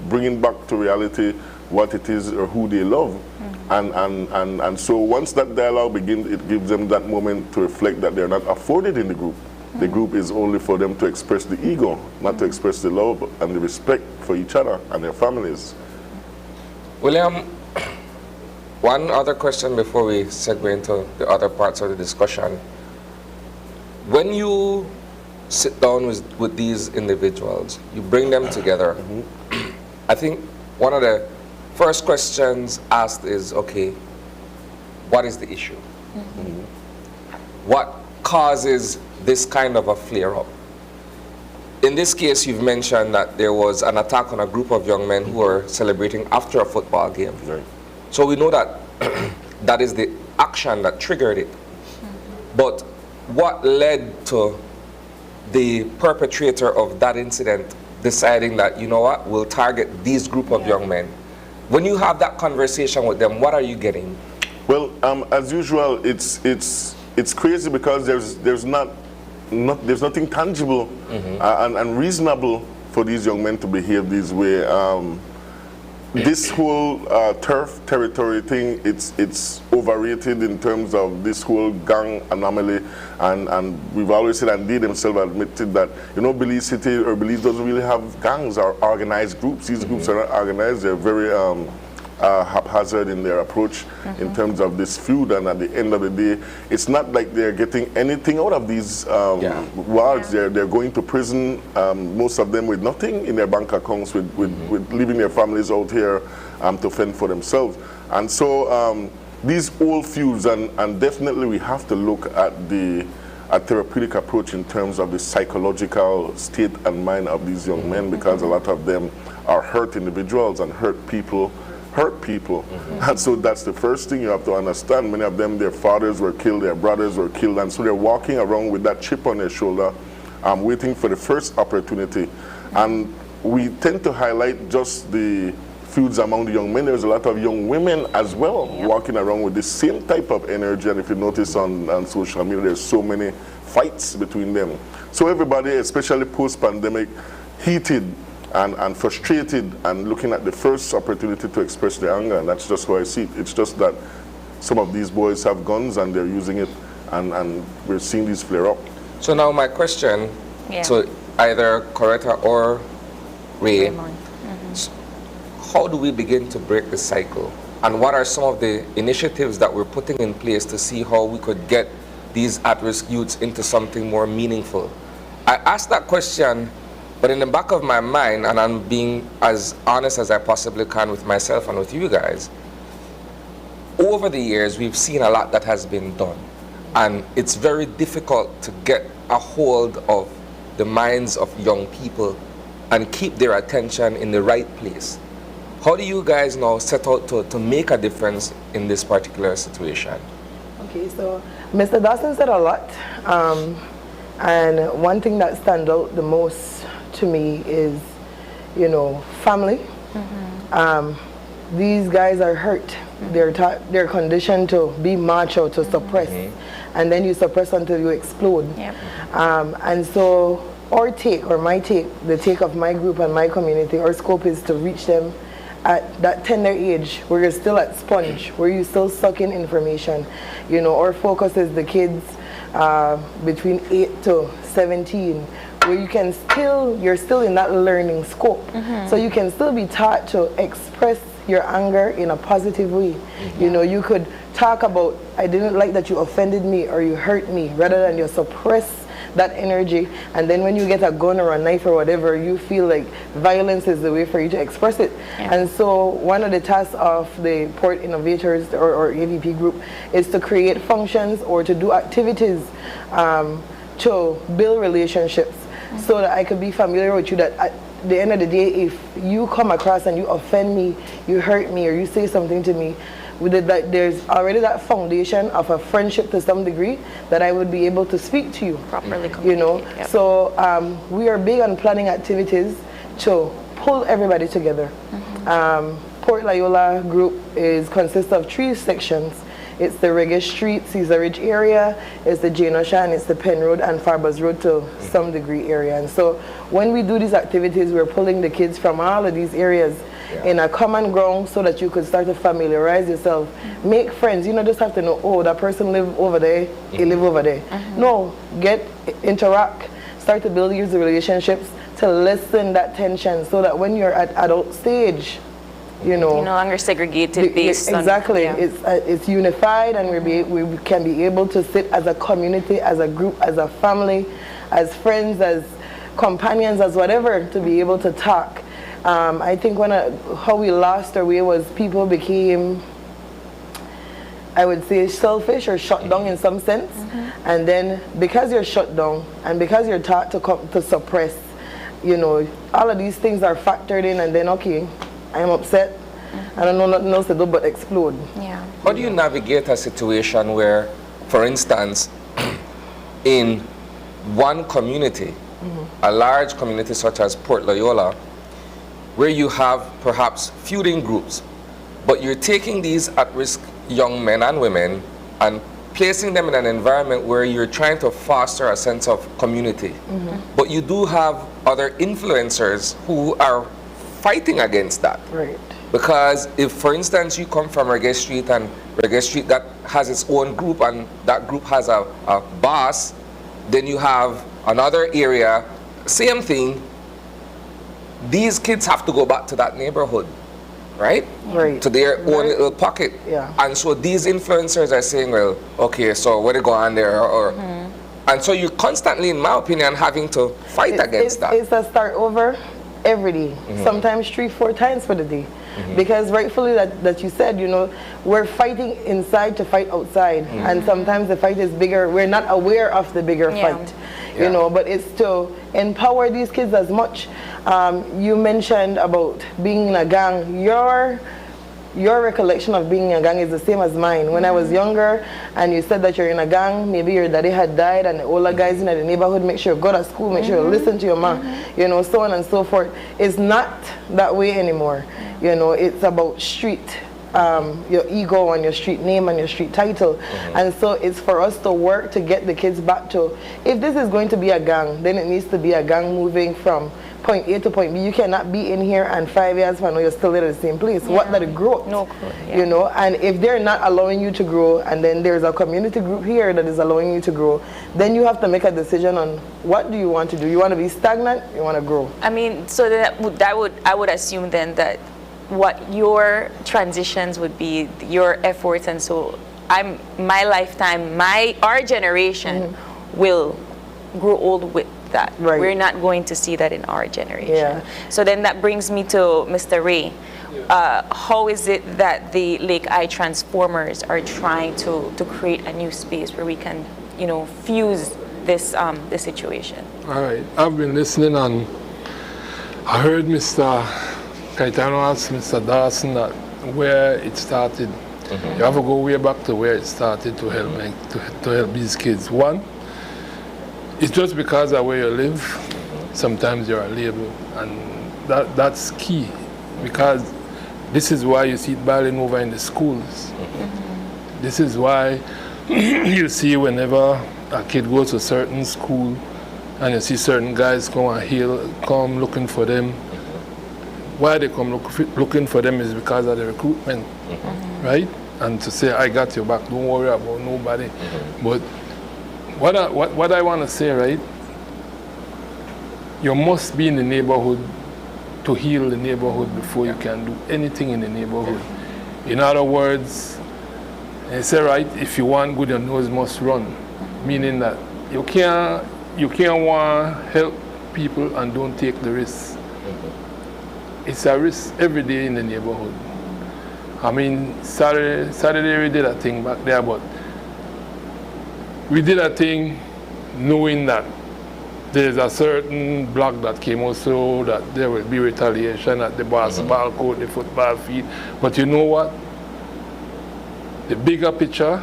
bringing back to reality what it is or who they love. And so once that dialogue begins, it gives them that moment to reflect that they're not afforded in the group. The group is only for them to express the ego, not to express the love and the respect for each other and their families. William, one other question before we segue into the other parts of the discussion. When you sit down with these individuals, you bring them together, I think one of the first questions asked is, okay, what is the issue? What causes this kind of a flare-up? In this case, you've mentioned that there was an attack on a group of young men who were celebrating after a football game. Right. So we know that that is the action that triggered it. But what led to the perpetrator of that incident deciding that, you know what, we'll target these group of young men? When you have that conversation with them, what are you getting? Well, as usual, it's crazy because there's nothing tangible and reasonable for these young men to behave this way. This whole turf territory thing, it's overrated in terms of this whole gang anomaly, and we've always said, and they themselves admitted that, you know, Belize City or Belize doesn't really have gangs or organized groups. These groups are not organized. They're very haphazard in their approach in terms of this feud, and at the end of the day, it's not like they're getting anything out of these wards. They're going to prison, most of them with nothing in their bank accounts, with leaving their families out here to fend for themselves. And so these old feuds, and definitely we have to look at a therapeutic approach in terms of the psychological state and mind of these young men, because a lot of them are hurt individuals and hurt people. And so that's the first thing you have to understand. Many of them, their fathers were killed, their brothers were killed, and so they're walking around with that chip on their shoulder, waiting for the first opportunity. And we tend to highlight just the feuds among the young men. There's a lot of young women as well walking around with the same type of energy, and if you notice on social media, there's so many fights between them. So everybody, especially post-pandemic, heated and frustrated and looking at the first opportunity to express their anger, and that's just how I see it. It's just that some of these boys have guns and they're using it, and we're seeing these flare up. So now my question to either Coretta or Ray, how do we begin to break the cycle? And what are some of the initiatives that we're putting in place to see how we could get these at-risk youths into something more meaningful? I asked that question, but in the back of my mind, and I'm being as honest as I possibly can with myself and with you guys, over the years, we've seen a lot that has been done. And it's very difficult to get a hold of the minds of young people and keep their attention in the right place. How do you guys now set out to make a difference in this particular situation? Okay, so Mr. Dawson said a lot. And one thing that stands out the most to me is, you know, family. These guys are hurt. They're conditioned to be macho, to suppress, and then you suppress until you explode. And so our take, or my take, the take of my group and my community, our scope is to reach them at that tender age where you're still at sponge, where you're still sucking information. Our focus is the kids between 8 to 17, where you're still in that learning scope. So you can still be taught to express your anger in a positive way. You could talk about, I didn't like that you offended me or you hurt me, rather than you suppress that energy, and then when you get a gun or a knife or whatever, you feel like violence is the way for you to express it. And so one of the tasks of the Port Innovators or AVP group is to create functions or to do activities to build relationships, so that I could be familiar with you, that at the end of the day, if you come across and you offend me, you hurt me, or you say something to me, there's already that foundation of a friendship to some degree, that I would be able to speak to you properly. So we are big on planning activities to pull everybody together. Port Loyola group consists of 3 sections. It's the Reggae Street, Caesar Ridge area, it's the Jane Osha, and it's the Penn Road and Farbers Road to some degree area. And so when we do these activities, we're pulling the kids from all of these areas in a common ground, so that you could start to familiarize yourself, make friends. You don't just have to know, oh, that person live over there, he live over there. No, interact, start to build these relationships, to lessen that tension, so that when you're at adult stage, you're no longer segregated based exactly on, it's unified, and we can be able to sit as a community, as a group, as a family, as friends, as companions, as whatever, to be able to talk. I think how we lost our way was people became, I would say, selfish or shut down in some sense. And then because you're shut down and because you're taught to suppress, all of these things are factored in, and then, okay, I'm upset, I don't know nothing else to do but explode. How do you navigate a situation where, for instance, in one community, a large community such as Port Loyola, where you have perhaps feuding groups, but you're taking these at-risk young men and women and placing them in an environment where you're trying to foster a sense of community. But you do have other influencers who are fighting against that. Because if, for instance, you come from Reggae Street, and Reggae Street that has its own group, and that group has a boss, then you have another area, same thing. These kids have to go back to that neighborhood, right? To their own little pocket. And so these influencers are saying, well, okay, so what do go on there? And so you're constantly, in my opinion, having to fight against that. It's a start over every day, sometimes 3-4 times for the day. Because rightfully that you said, we're fighting inside to fight outside. And sometimes the fight is bigger. We're not aware of the bigger fight. But it's to empower these kids as much. You mentioned about being in a gang. Your recollection of being in a gang is the same as mine. When I was younger and you said that you're in a gang, maybe your daddy had died and the older guys in the neighborhood make sure you go to school, make sure you listen to your mom, so on and so forth. It's not that way anymore. It's about street, your ego and your street name and your street title. And so it's for us to work to get the kids back to, if this is going to be a gang, then it needs to be a gang moving from point A to point B. You cannot be in here and 5 years from now you're still in the same place. What that growth? No growth. And if they're not allowing you to grow, and then there's a community group here that is allowing you to grow, then you have to make a decision on what do you want to do. You want to be stagnant? You want to grow? I mean, so I would assume then that what your transitions would be, your efforts, and so my lifetime, our generation will grow old with that. We're not going to see that in our generation. So then that brings me to Mr. Ray. How is it that the Lake Eye Transformers are trying to create a new space where we can, fuse this situation? All right, I've been listening, and I heard Mr. Cayetano ask Mr. Dawson that where it started. You have to go way back to where it started to help these kids. One, it's just because of where you live, sometimes you're a label, and that's key, because this is why you see it boiling over in the schools. This is why you see whenever a kid goes to a certain school and you see certain guys come looking for them, why they come looking for them is because of the recruitment, right? And to say, I got your back, don't worry about nobody. But what I want to say, right, you must be in the neighborhood to heal the neighborhood before you can do anything in the neighborhood. In other words, they say, right, if you want good, your nose must run. Meaning that you can't want to help people and don't take the risk. It's a risk every day in the neighborhood. I mean, Saturday we did a thing back there, but we did a thing knowing that there's a certain block that came also that there will be retaliation at the basketball court, the football field. But you know what? The bigger picture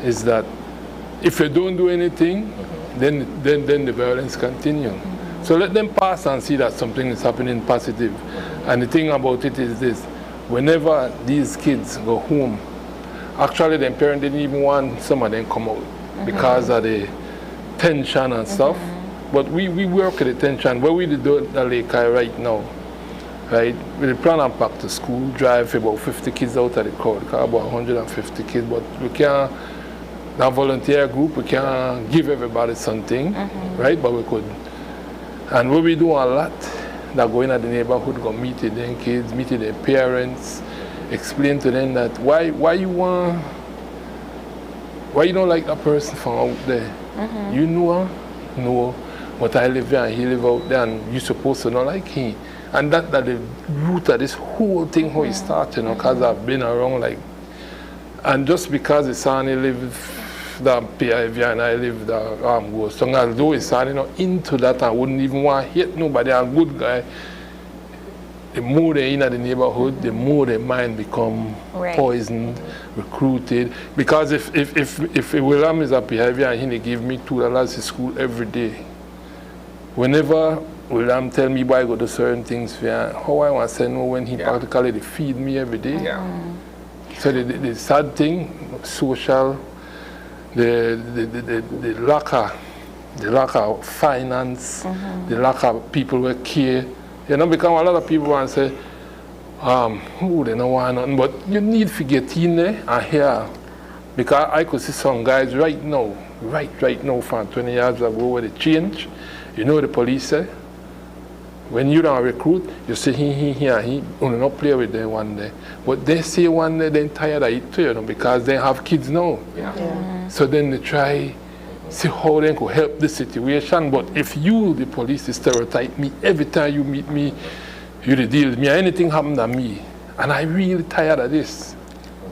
is that if you don't do anything, then the violence continues. So let them pass and see that something is happening positive. And the thing about it is this: whenever these kids go home, actually the parents didn't even want some of them come out because of the tension and stuff. But we work at the tension. Where we do the Lake right now, right? We plan on back to school, drive about 50 kids out of the crowd, about 150 kids, but we can't, that volunteer group, we can't give everybody something, right? But we could. And what we do a lot, that go in at the neighborhood, go meet with them kids, meet with their parents, explain to them that why you don't like that person from out there. You know her? No. But I live there and he live out there and you're supposed to not like him. And that the root of this whole thing, how it started, you know, because I've been around like, and just because the son live that PIV and I live the Ghost Song, although it's you know, into that, I wouldn't even want to hit nobody, a good guy. The more they're in the neighborhood, the more their mind become poisoned, recruited. Because if William is a behavior and he give me $2 to school every day, whenever William tell me why I go to certain things, how I want to say no when he practically they feed me every day. So the sad thing, social, the lack of finance, the lack of people who care. You know, because a lot of people want to say, they don't want nothing, but you need to get in there and hear. Because I could see some guys right now from 20 years ago where they change. You know the police say, when you don't recruit, you say he only not play with them one day. But they say one day they're tired of it too, you know, because they have kids now. So then they try see how they could help the situation. But if you, the police, stereotype me, every time you meet me, you deal with me, anything happen to me. And I'm really tired of this.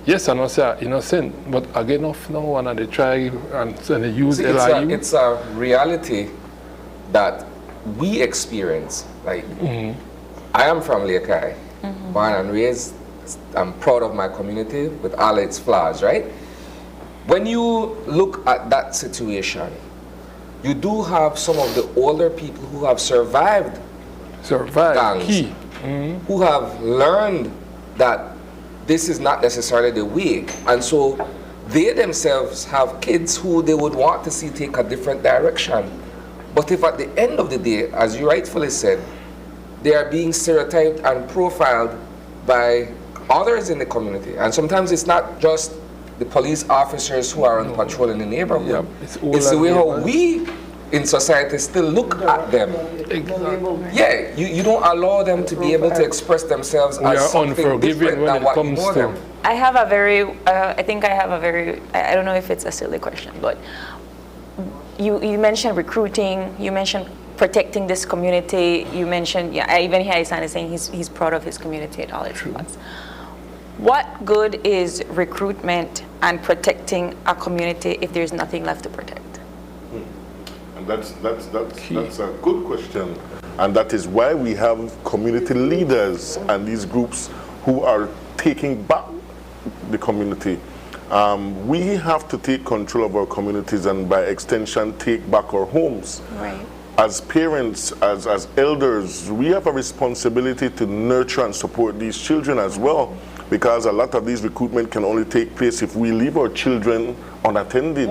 Yes, I know, sir, innocent, but I get enough now and they try and they use LIU. It's a reality that we experience. Like, I am from Lake Eye, born and raised. I'm proud of my community with all its flaws, right? When you look at that situation, you do have some of the older people who have survived gangs, who have learned that this is not necessarily the way, and so they themselves have kids who they would want to see take a different direction. But if at the end of the day, as you rightfully said, they are being stereotyped and profiled by others in the community, and sometimes it's not just the police officers who are on patrol in the neighborhood. It's the way how we in society still look at them. Yeah, you don't allow them to be able to express themselves as something different than what you know them. I have a very, I think I have a very, I don't know if it's a silly question, but you mentioned recruiting, you mentioned protecting this community, you mentioned, I even hear Isan saying he's proud of his community and all its parts. What good is recruitment and protecting a community if there's nothing left to protect? And that's a good question. And that is why we have community leaders and these groups who are taking back the community. We have to take control of our communities and by extension take back our homes. Right. As parents, as elders, we have a responsibility to nurture and support these children as well, because a lot of these recruitment can only take place if we leave our children unattended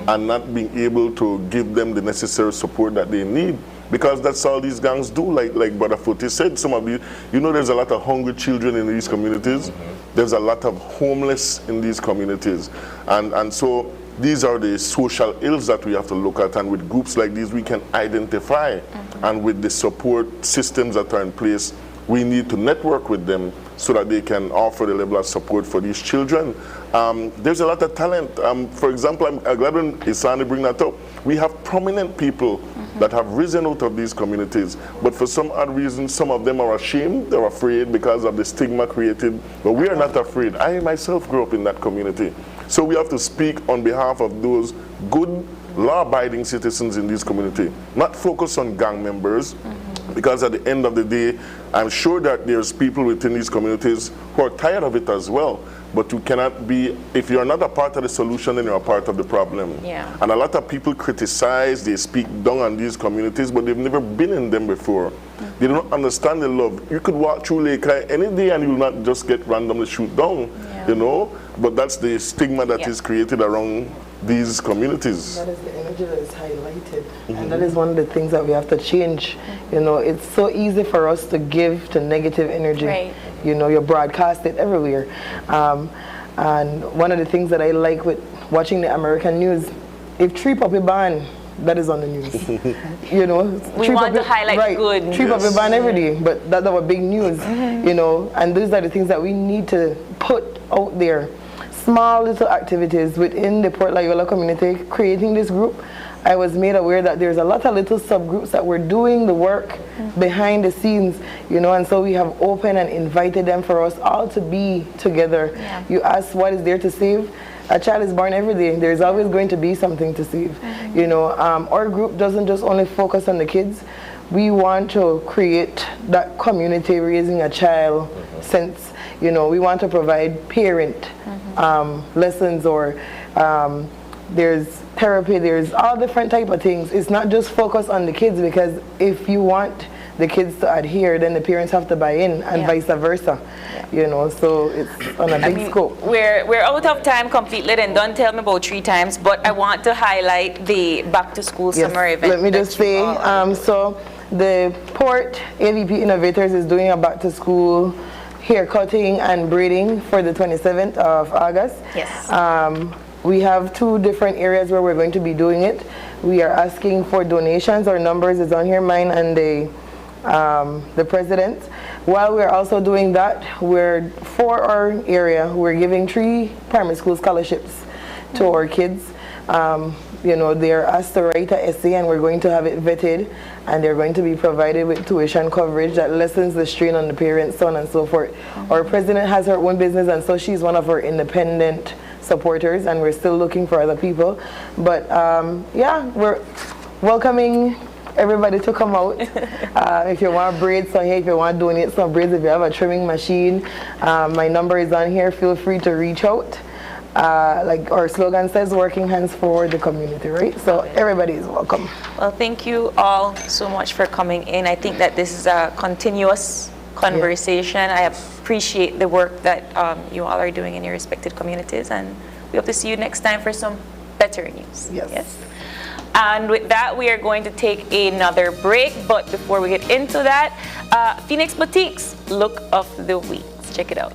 and not being able to give them the necessary support that they need. because that's all these gangs do. Like Brother Footy said, some of the, there's a lot of hungry children in these communities. There's a lot of homeless in these communities, and so these are the social ills that we have to look at, and with groups like these we can identify, and with the support systems that are in place, we need to network with them so that they can offer the level of support for these children. There's a lot of talent. For example, I'm glad when Isani bring that up. We have prominent people that have risen out of these communities, but for some odd reason, some of them are ashamed, they're afraid because of the stigma created, but we are not afraid. I myself grew up in that community. So we have to speak on behalf of those good, law-abiding citizens in this community, not focus on gang members, because at the end of the day, I'm sure that there's people within these communities who are tired of it as well. But you cannot be, if you're not a part of the solution, then you're a part of the problem. Yeah. And a lot of people criticize, they speak down on these communities, but they've never been in them before. They don't understand the love. You could walk through Lake any day and you will not just get randomly shoot down, But that's the stigma that is created around these communities. That is the energy that is highlighted. And that is one of the things that we have to change. It's so easy for us to give to negative energy. Right. You broadcast it everywhere. And one of the things that I like with watching the American news, if tree puppy ban, that is on the news. We want to highlight good. Tree puppy ban every day, but that's our big news. And those are the things that we need to put out there. Small little activities within the Port Loyola community. Creating this group, I was made aware that there's a lot of little subgroups that were doing the work behind the scenes, and so we have opened and invited them for us all to be together. Yeah. You ask what is there to save? A child is born every day. There's always going to be something to save. Our group doesn't just only focus on the kids. We want to create that community raising a child sense. We want to provide parent lessons, or there's therapy, there's all different type of things. It's not just focus on the kids, because if you want the kids to adhere, then the parents have to buy in, and vice versa. So it's on a big scope. We're out of time completely, and don't tell me about 3 times, but I want to highlight the back to school summer event. Let me just say, so the Port AVP Innovators is doing a back to school hair cutting and braiding for the 27th of August. Yes. We have 2 different areas where we're going to be doing it. We are asking for donations. Our numbers is on here, mine and the president. While we're also doing that, for our area, we're giving 3 primary school scholarships to our kids. They're asked to write an essay, and we're going to have it vetted, and they're going to be provided with tuition coverage that lessens the strain on the parents, so on and so forth. Our president has her own business, and so she's one of our independent supporters, and we're still looking for other people. But we're welcoming everybody to come out. If you want braids some hair, if you want to donate some braids, if you have a trimming machine, my number is on here. Feel free to reach out. Like our slogan says, working hands for the community, right? So everybody is welcome. Well, thank you all so much for coming in. I think that this is a continuous conversation. I appreciate the work that you all are doing in your respected communities, and we hope to see you next time for some better news. Yes. And with that, we are going to take another break. But before we get into that, Phoenix Boutique's Look of the Week. Let's check it out.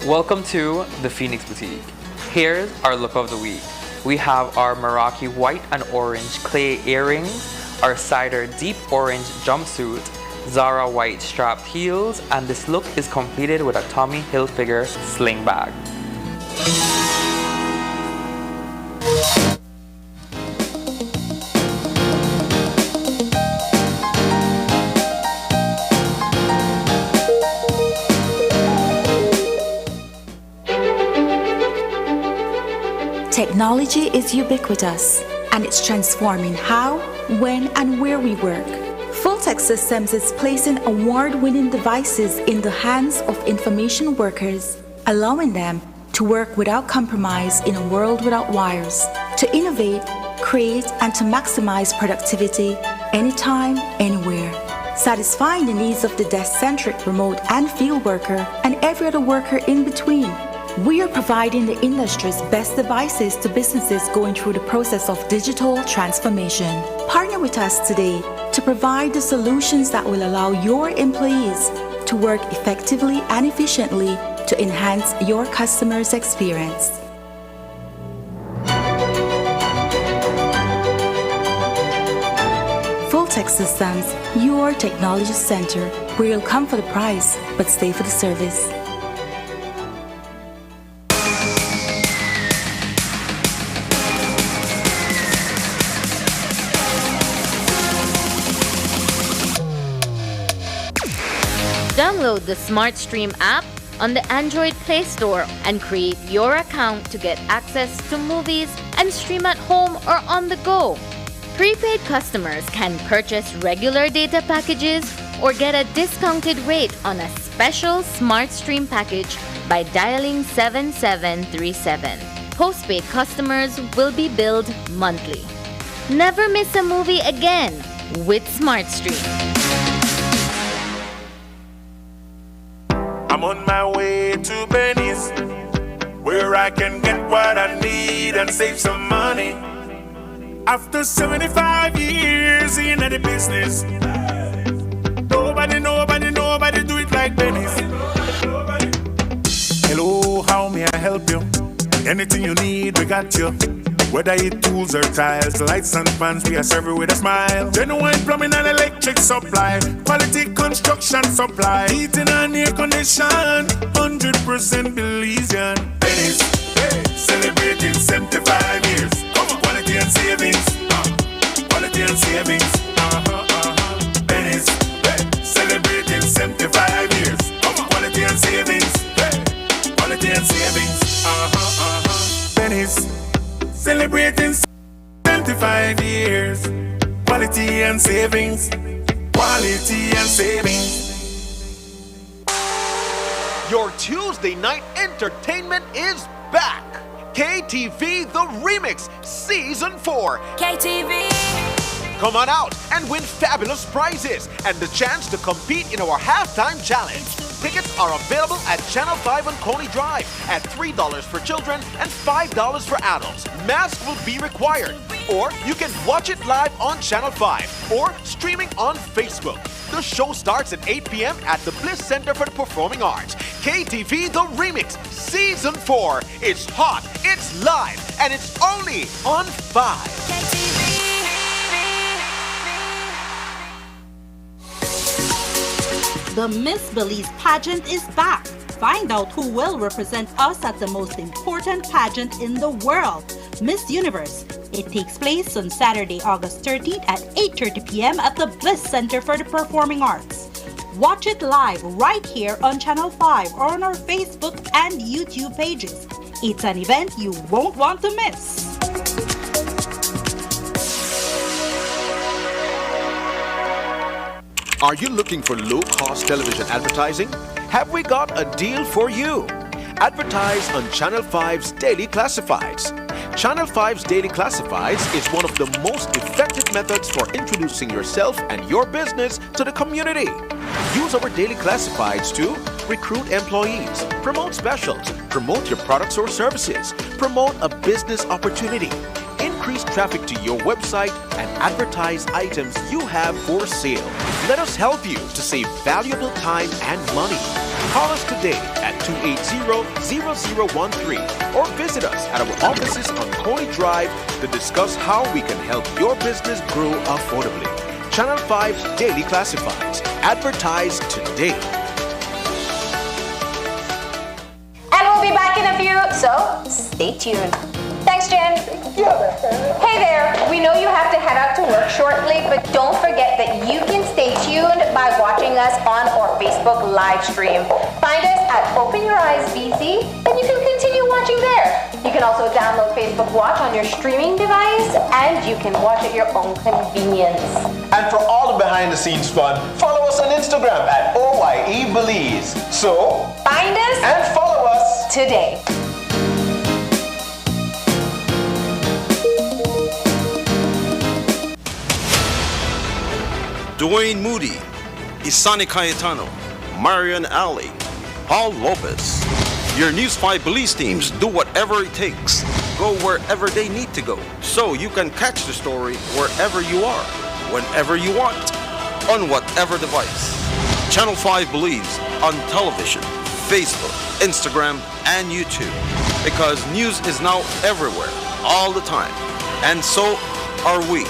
Welcome to the Phoenix Boutique. Here's our look of the week. We have our Meraki white and orange clay earrings, our cider deep orange jumpsuit, Zara white strapped heels, and this look is completed with a Tommy Hilfiger sling bag. Technology is ubiquitous, and it's transforming how, when, and where we work. Fulltech Systems is placing award-winning devices in the hands of information workers, allowing them to work without compromise in a world without wires, to innovate, create, and to maximize productivity anytime, anywhere, satisfying the needs of the desk-centric remote and field worker and every other worker in between. We are providing the industry's best devices to businesses going through the process of digital transformation. Partner with us today to provide the solutions that will allow your employees to work effectively and efficiently to enhance your customers' experience. Fulltech Systems, your technology center, where you'll come for the price, but stay for the service. Download the SmartStream app on the Android Play Store and create your account to get access to movies and stream at home or on the go. Prepaid customers can purchase regular data packages or get a discounted rate on a special SmartStream package by dialing 7737. Postpaid customers will be billed monthly. Never miss a movie again with SmartStream. I'm on my way to Benny's, where I can get what I need and save some money. After 75 years in the business, nobody do it like Benny's. Hello, how may I help you? Anything you need, we got you. Whether it tools or tiles, lights and fans, we are serving with a smile. Genuine plumbing and electric supply, quality construction supply, heating and air condition, 100% Belizean. Benny's, celebrating 75 years. Quality and savings, quality and savings. Benny's, celebrating 75 years. Quality and savings, quality and savings. Benny's, celebrating 75 years. Quality and savings. Quality and savings. Your Tuesday night entertainment is back. KTV The Remix Season 4. KTV. Come on out and win fabulous prizes and the chance to compete in our halftime challenge. Tickets are available at Channel 5 on Coney Drive at $3 for children and $5 for adults. Mask will be required. Or you can watch it live on Channel 5 or streaming on Facebook. The show starts at 8 p.m. at the Bliss Center for the Performing Arts. KTV The Remix Season 4. It's hot, it's live, and it's only on 5. The Miss Belize pageant is back. Find out who will represent us at the most important pageant in the world, Miss Universe. It takes place on Saturday, August 13th at 8:30 p.m. at the Bliss Center for the Performing Arts. Watch it live right here on Channel 5 or on our Facebook and YouTube pages. It's an event you won't want to miss. Are you looking for low-cost television advertising? Have we got a deal for you? Advertise on Channel 5's Daily Classifieds. Channel 5's Daily Classifieds is one of the most effective methods for introducing yourself and your business to the community. Use our Daily Classifieds to recruit employees, promote specials, promote your products or services, promote a business opportunity, increase traffic to your website, and advertise items you have for sale. Let us help you to save valuable time and money. Call us today at 280-0013 or visit us at our offices on Coney Drive to discuss how we can help your business grow affordably. Channel 5's Daily Classifieds. Advertise today. And we'll be back in a few, so stay tuned. Thanks, Jen. Hey there, we know you have to head out to work shortly, but don't forget that you can stay tuned by watching us on our Facebook live stream. Find us at Open Your Eyes BC, and you can continue watching there. You can also download Facebook Watch on your streaming device, and you can watch at your own convenience. And for all the behind-the-scenes fun, follow us on Instagram at OYE Belize. So, find us and follow us today. Dwayne Moody, Isani Cayetano, Marion Alley, Paul Lopez. Your News 5 Belize teams do whatever it takes, go wherever they need to go, so you can catch the story wherever you are, whenever you want, on whatever device. Channel 5 Belize on television, Facebook, Instagram, and YouTube. Because news is now everywhere, all the time. And so are we.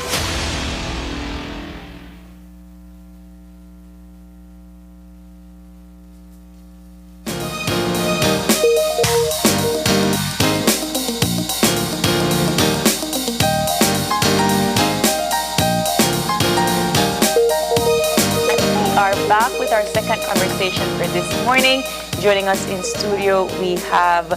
Back with our second conversation for this morning. Joining us in studio, we have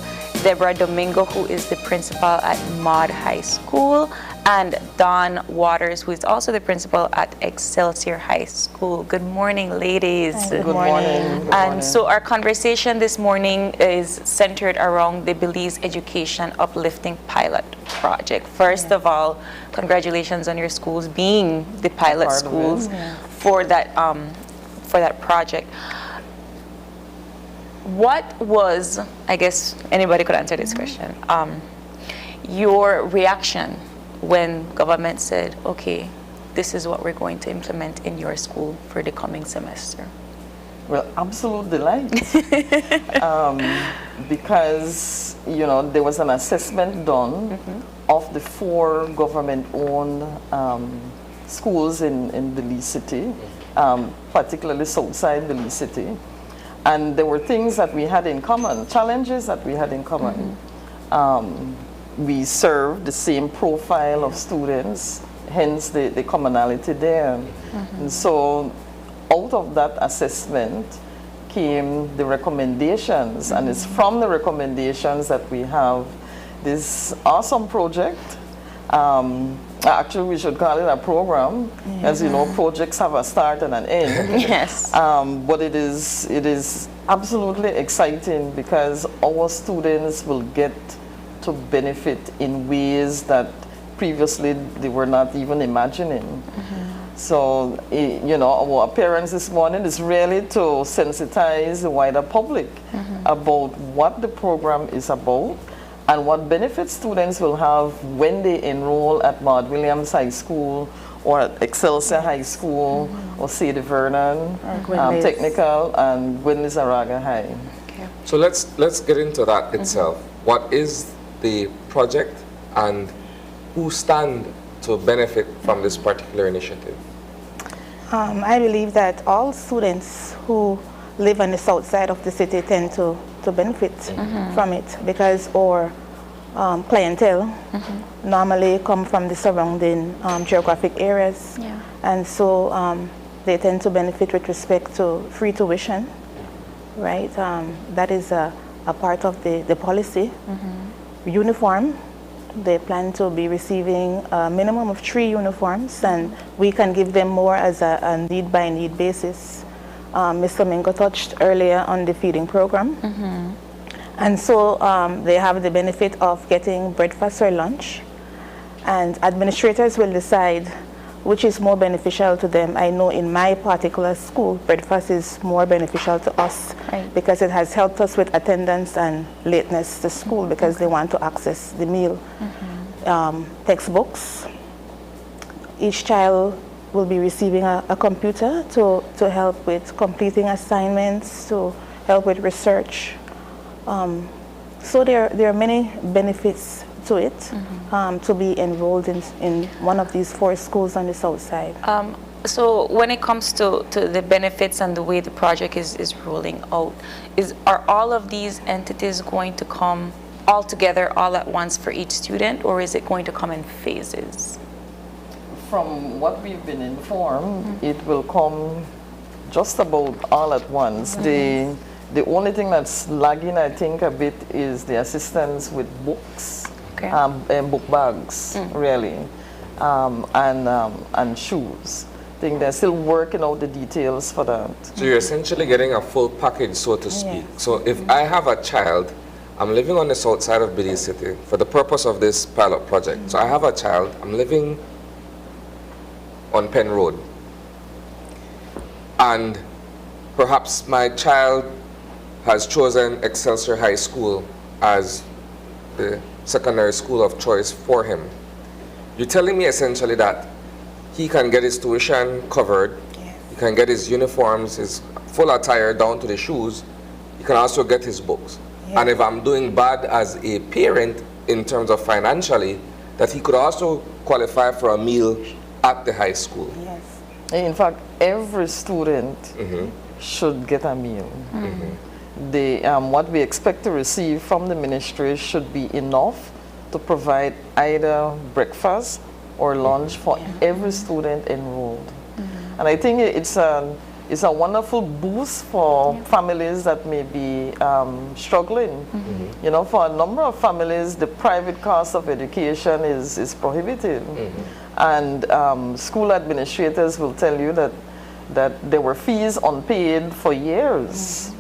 Deborah Domingo, who is the principal at Maud High School, and Dawn Waters, who is also the principal at Excelsior High School. Good morning, ladies. Good morning. And so our conversation this morning is centered around the Belize Education Uplifting Pilot Project. First of all, congratulations on your schools being the pilot schools for that project. What was, I guess anybody could answer this question, your reaction when government said, okay, this is what we're going to implement in your school for the coming semester? Well, absolute delight. Because, you know, there was an assessment done of the 4 government-owned schools in Belize City, particularly Southside Belize City. And there were things that we had in common, challenges that we had in common. We served the same profile of students, hence the commonality there. And so out of that assessment came the recommendations, and it's from the recommendations that we have this awesome project. Actually, we should call it a program. As you know, projects have a start and an end. Yes. But it is absolutely exciting because our students will get to benefit in ways that previously they were not even imagining. So, you know, our appearance this morning is really to sensitize the wider public about what the program is about and what benefits students will have when they enroll at Maud Williams High School or at Excelsior High School or Sadie Vernon Technical and Gwynlis-Araga High. So let's get into that itself. What is the project and who stand to benefit from this particular initiative? I believe that all students who live on the south side of the city tend to benefit from it because our clientele normally come from the surrounding geographic areas, and so they tend to benefit with respect to free tuition, right? That is a part of the policy. Uniform, they plan to be receiving a minimum of 3 uniforms, and we can give them more as a need-by-need basis. Mr. Mingo touched earlier on the feeding program. And so they have the benefit of getting breakfast or lunch, and administrators will decide which is more beneficial to them. I know in my particular school, breakfast is more beneficial to us because it has helped us with attendance and lateness to school because they want to access the meal. Textbooks, each child will be receiving a computer to help with completing assignments, to help with research. So there are many benefits to it to be enrolled in one of these 4 schools on the south side. So when it comes to the benefits and the way the project is rolling out, are all of these entities going to come all together all at once for each student, or is it going to come in phases? From what we've been informed, it will come just about all at once. The only thing that's lagging, I think, a bit is the assistance with books and book bags, really, and shoes. I think they're still working out the details for that. So you're essentially getting a full package, so to speak. So if I have a child, I'm living on the south side of Belize City for the purpose of this pilot project. So I have a child, I'm living on Penn Road, and perhaps my child has chosen Excelsior High School as the secondary school of choice for him. You're telling me essentially that he can get his tuition covered, he can get his uniforms, his full attire down to the shoes, he can also get his books. And if I'm doing bad as a parent in terms of financially, that he could also qualify for a meal at the high school. Yes. In fact, every student should get a meal. What we expect to receive from the ministry should be enough to provide either breakfast or lunch for every student enrolled. And I think it's a wonderful boost for families that may be struggling. You know, for a number of families, the private cost of education is prohibitive. And school administrators will tell you that there were fees unpaid for years.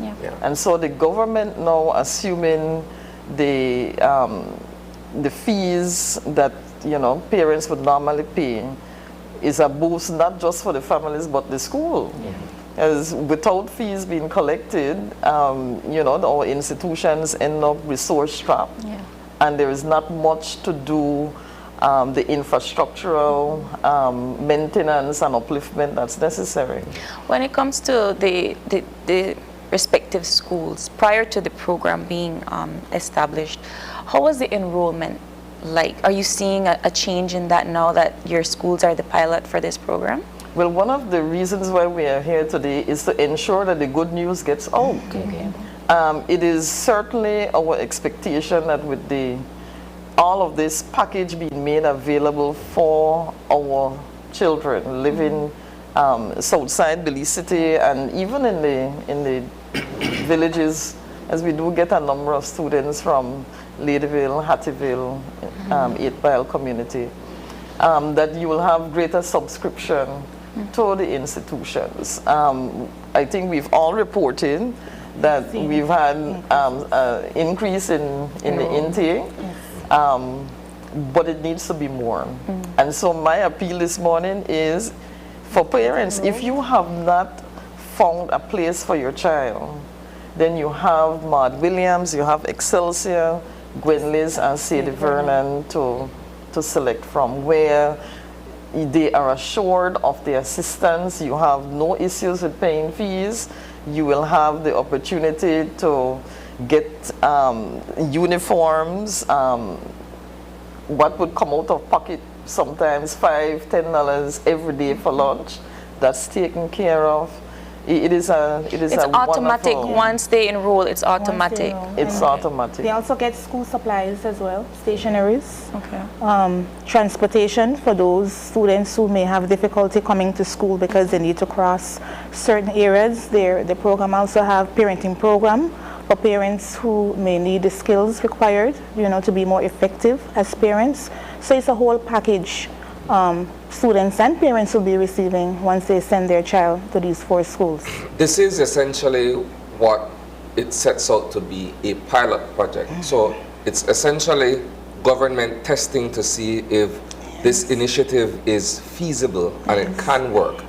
And so the government now assuming the fees that, you know, parents would normally pay is a boost not just for the families but the school. As without fees being collected, you know, our institutions end up resource-strapped, and there is not much to do the infrastructural maintenance and upliftment that's necessary. When it comes to the respective schools, prior to the program being established, how was the enrollment like? Are you seeing a change in that now that your schools are the pilot for this program? Well, one of the reasons why we are here today is to ensure that the good news gets out. It is certainly our expectation that with all of this package being made available for our children living southside Belize City and even in the villages, as we do get a number of students from Ladyville, Hattieville, 8 Mile community, that you will have greater subscription to the institutions. I think we've all reported that we've had an increase in the intake, but it needs to be more. And so my appeal this morning is for parents, if you have not found a place for your child, then you have Maud Williams, you have Excelsior, Gwenlis and Sadie Vernon to select from, where they are assured of the assistance, you have no issues with paying fees, you will have the opportunity to get uniforms, what would come out of pocket sometimes $5, $10 every day for lunch, that's taken care of. It's automatic. Once they enroll, it's automatic. It's automatic. They also get school supplies as well, stationaries. Transportation for those students who may have difficulty coming to school because they need to cross certain areas. The program also have parenting program for parents who may need the skills required, you know, to be more effective as parents. So it's a whole package. Students and parents will be receiving once they send their child to these 4 schools. This is essentially what it sets out to be, a pilot project. So it's essentially government testing to see if this initiative is feasible and it can work.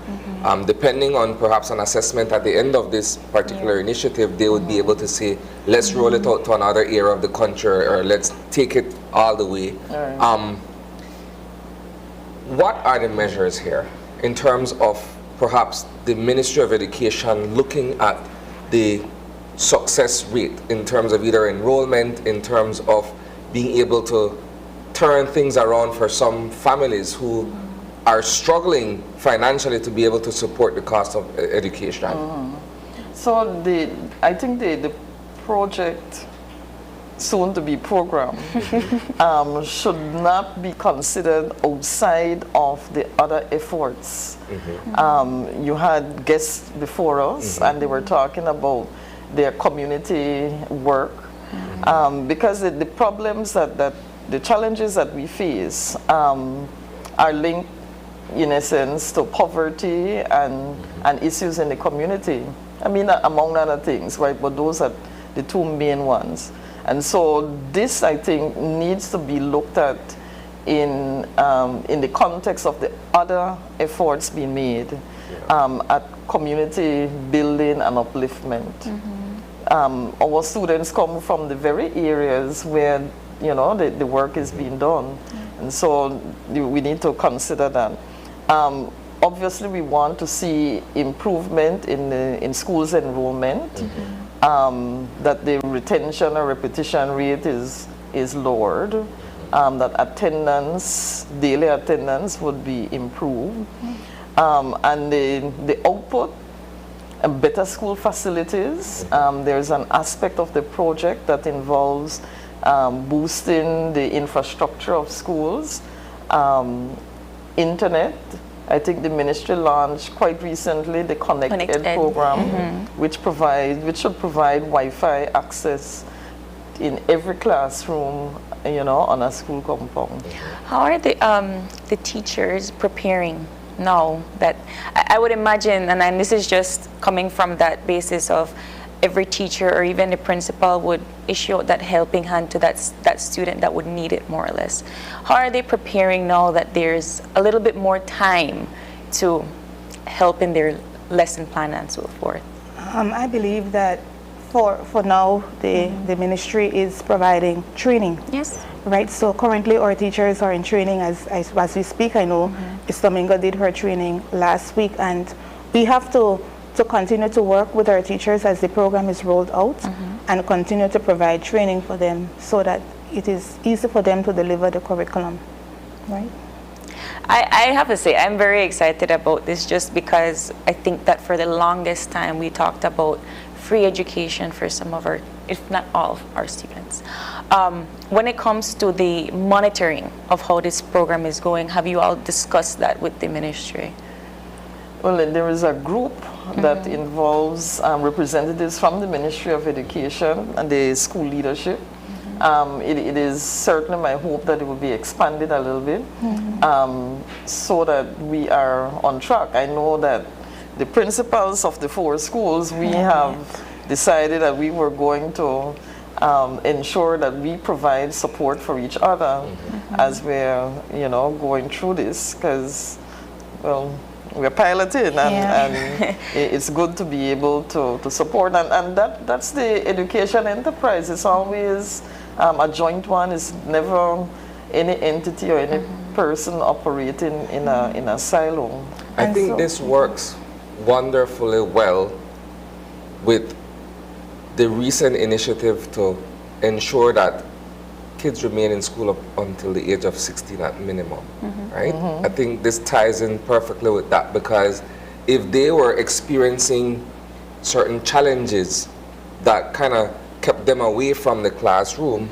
Depending on perhaps an assessment at the end of this particular initiative, they would be able to say, let's roll it out to another area of the country, or let's take it all the way. What are the measures here in terms of perhaps the Ministry of Education looking at the success rate in terms of either enrollment, in terms of being able to turn things around for some families who are struggling financially to be able to support the cost of education? So I think the project, soon to be program, should not be considered outside of the other efforts. You had guests before us and they were talking about their community work, because the problems the challenges that we face are linked in essence to poverty and issues in the community. I mean, among other things, right? But those are the 2 main ones. And so this, I think, needs to be looked at in the context of the other efforts being made at community building and upliftment. our students come from the very areas where, you know, the work is being done. And so we need to consider that. Obviously, we want to see improvement in schools enrollment, that the retention or repetition rate is lowered, that attendance, daily attendance would be improved, and the output, better school facilities. There's an aspect of the project that involves boosting the infrastructure of schools, internet. I think the ministry launched quite recently the Connect Ed program, which should provide Wi-Fi access in every classroom, you know, on a school compound. How are the teachers preparing now? That I would imagine, and this is just coming from that basis of every teacher or even the principal would issue out that helping hand to that student that would need it more or less. How are they preparing now that there's a little bit more time to help in their lesson plan and so forth? I believe that for now the ministry is providing training. Yes. Right, so currently our teachers are in training as we speak. I know Ms. Domingo did her training last week, and we have to continue to work with our teachers as the program is rolled out and continue to provide training for them so that it is easy for them to deliver the curriculum, right? I have to say, I'm very excited about this just because I think that for the longest time we talked about free education for some of our, if not all of our students. When it comes to the monitoring of how this program is going, have you all discussed that with the ministry? Well, there is a group that involves representatives from the Ministry of Education and the school leadership. It is certainly my hope that it will be expanded a little bit so that we are on track. I know that the principals of the 4 schools, we have decided that we were going to ensure that we provide support for each other as we're, you know, going through this, because, well, we're piloting, and it's good to be able to support, and that's the education enterprise. It's always a joint one. It's never any entity or any person operating in a silo. I think this works wonderfully well with the recent initiative to ensure that kids remain in school up until the age of 16 at minimum, right? I think this ties in perfectly with that, because if they were experiencing certain challenges that kind of kept them away from the classroom,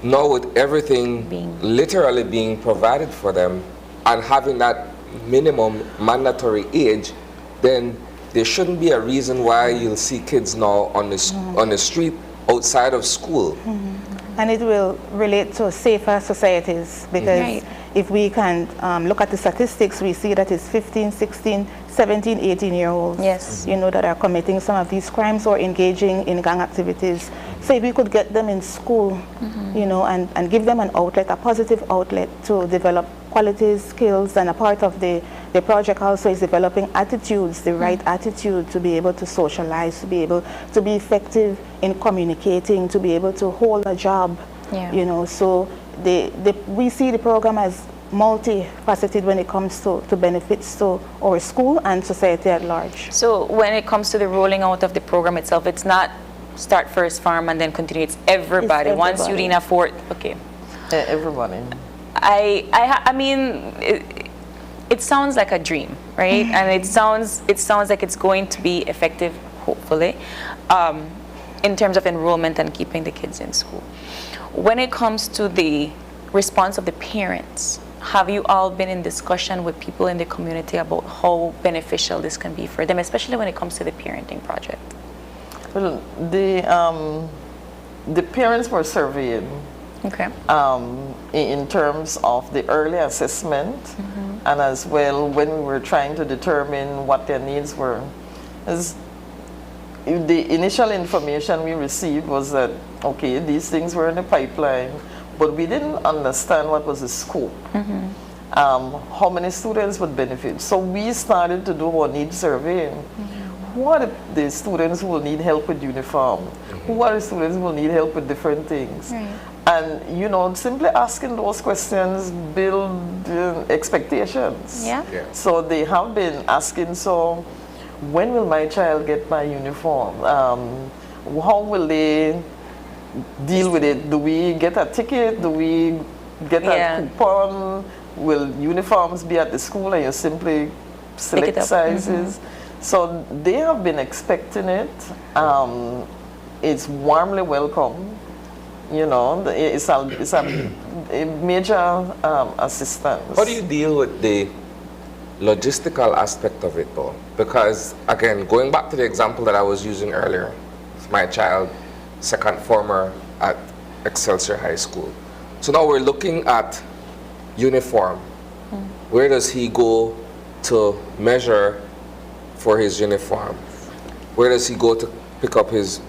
now with everything literally being provided for them and having that minimum mandatory age, then there shouldn't be a reason why you'll see kids now on the street outside of school. And it will relate to safer societies, because if we can look at the statistics, we see that it's 15, 16, 17, 18-year-olds, you know, that are committing some of these crimes or engaging in gang activities. So if we could get them in school, you know, and give them an outlet, a positive outlet to develop qualities, skills, and a part of the project also is developing attitudes, the right attitude to be able to socialize, to be able to be effective in communicating, to be able to hold a job, you know. So we see the program as multifaceted when it comes to benefits to our school and society at large. So when it comes to the rolling out of the program itself, it's not start first farm and then continue. It's everybody. Once you didn't afford, everybody. I mean, it sounds like a dream, right? And it sounds like it's going to be effective, hopefully, in terms of enrollment and keeping the kids in school. When it comes to the response of the parents, have you all been in discussion with people in the community about how beneficial this can be for them, especially when it comes to the parenting project? Well, the parents were surveyed. In terms of the early assessment, and as well when we were trying to determine what their needs were. As the initial information we received was that, okay, these things were in the pipeline, but we didn't understand what was the scope, how many students would benefit. So we started to do our needs survey. who are the students who will need help with uniform? Who are the students who will need help with different things? And, you know, simply asking those questions build expectations. So they have been asking, so when will my child get my uniform? How will they deal with it? Do we get a ticket? Do we get a coupon? Will uniforms be at the school and you simply select sizes? So they have been expecting it. It's warmly welcome. You know, it's a major assistance. How do you deal with the logistical aspect of it though? Because again, going back to the example that I was using earlier, my child, second former at Excelsior High School. So now we're looking at uniform. Where does he go to measure for his uniform? Where does he go to pick up his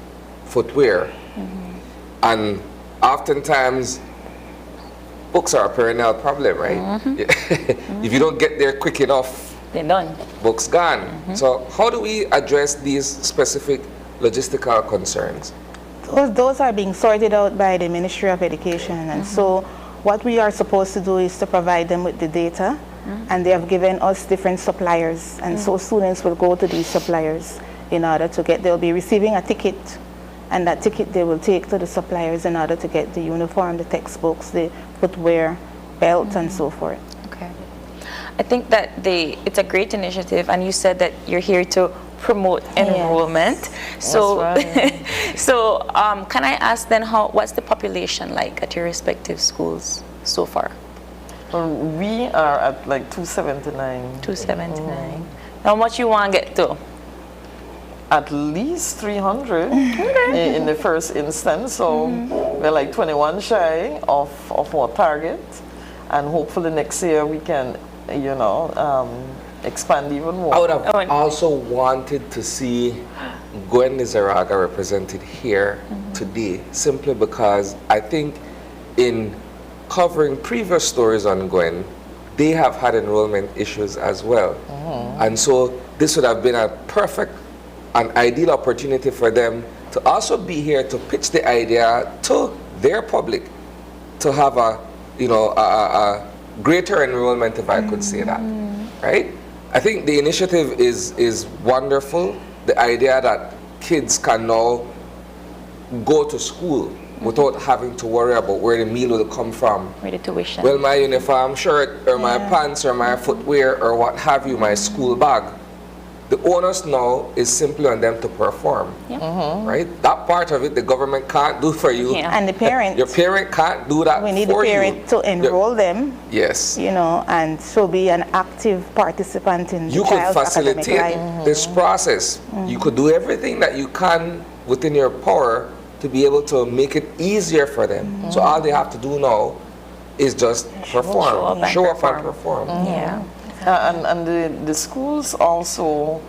footwear? And oftentimes, books are a perennial problem, right? If you don't get there quick enough, they're done. Books gone. So how do we address these specific logistical concerns? Those are being sorted out by the Ministry of Education, and so what we are supposed to do is to provide them with the data, and they have given us different suppliers, and so students will go to these suppliers in order to get, they'll be receiving a ticket, and that ticket they will take to the suppliers in order to get the uniform, the textbooks, the footwear, belt, and so forth. Okay. I think that it's a great initiative, and you said that you're here to promote enrollment. So, so can I ask then, what's the population like at your respective schools so far? We are at like 279. 279. How much you want to get to? At least 300 in the first instance. So we're like 21 shy of our target. And hopefully next year we can, you know, expand even more. I would have also wanted to see Gwen Nizaraga represented here today, simply because I think in covering previous stories on Gwen, they have had enrollment issues as well. And so this would have been a perfect and ideal opportunity for them to also be here to pitch the idea to their public to have a, you know, a greater enrollment, if I could say that, right? I think the initiative is wonderful. The idea that kids can now go to school without having to worry about where the meal will come from. Where the tuition. Well, my uniform shirt, or my pants, or my footwear, or what have you, my school bag. The onus now is simply on them to perform, right? That part of it, the government can't do for you. And the parent. Your parent can't do that for you. We need the parent to enroll them. Yes. You know, and so be an active participant in the you could child's academic facilitate life. this process. You could do everything that you can within your power to be able to make it easier for them. So all they have to do now is just perform. Show up and perform. And the schools also,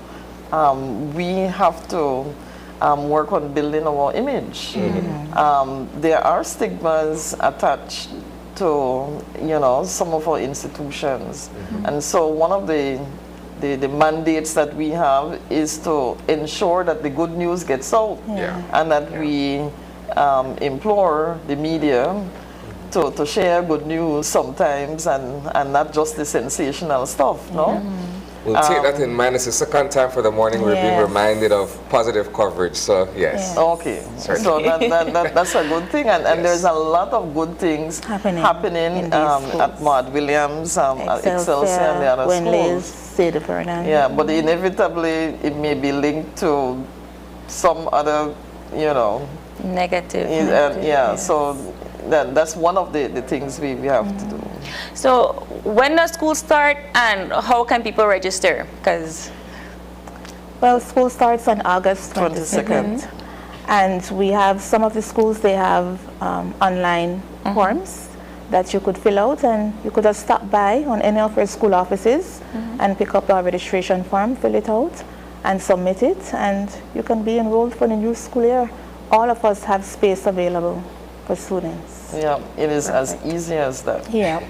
we have to work on building our image. There are stigmas attached to, you know, some of our institutions. And so one of the mandates that we have is to ensure that the good news gets out, and that we implore the media to share good news sometimes, and not just the sensational stuff, no? We'll take that in mind. It's the second time for the morning we're being reminded of positive coverage, so yes. Okay, so that's a good thing, and there's a lot of good things happening at Maud Williams, at Excelsior, and the other schools. Yeah, but inevitably it may be linked to some other, you know, negative. So that's one of the things we have to do. So when does school start, and how can people register? Because school starts on August 22nd. And we have some of the schools, they have online forms that you could fill out, and you could just stop by on any of our school offices and pick up our registration form, fill it out, and submit it, and you can be enrolled for the new school year. All of us have space available for students. Yeah, it is as easy as that. Yeah.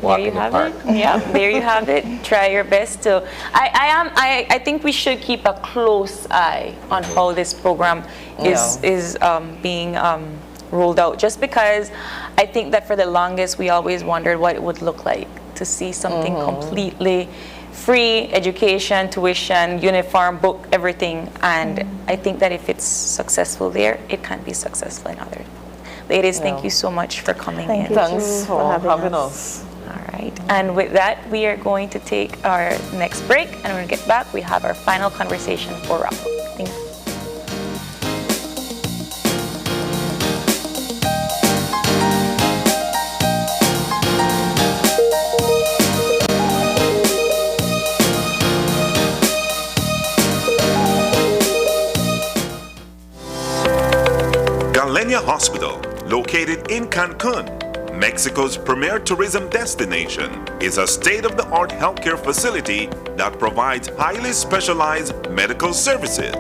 There you have it. Yeah, there you have it. Try your best to. I think we should keep a close eye on how this program is being rolled out. Just because I think that for the longest we always wondered what it would look like to see something completely free, education, tuition, uniform, book, everything. And I think that if it's successful there, it can be successful in others. Ladies, thank you so much for coming in. Thanks for having us. All right. And with that, we are going to take our next break. And when we get back, we have our final conversation for wrap up. Thank you. Galenia Hospital, located in Cancun, Mexico's premier tourism destination, is a state-of-the-art healthcare facility that provides highly specialized medical services.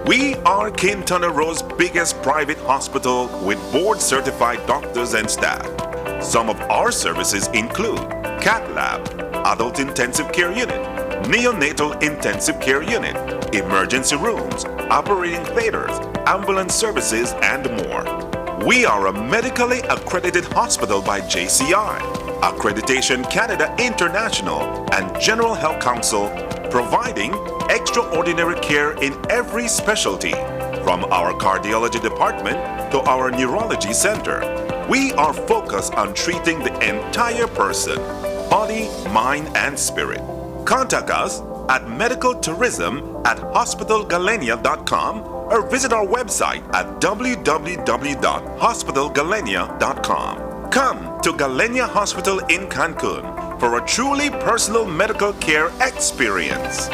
We are Quintana Roo's biggest private hospital with board-certified doctors and staff. Some of our services include cath lab, adult intensive care unit, neonatal intensive care unit, emergency rooms, operating theaters, ambulance services, and more. We are a medically accredited hospital by JCI, Accreditation Canada International, and General Health Council, providing extraordinary care in every specialty, from our cardiology department to our neurology center. We are focused on treating the entire person, body, mind, and spirit. Contact us at medicaltourism@hospitalgalenia.com or visit our website at www.hospitalgalenia.com. Come to Galenia Hospital in Cancun for a truly personal medical care experience.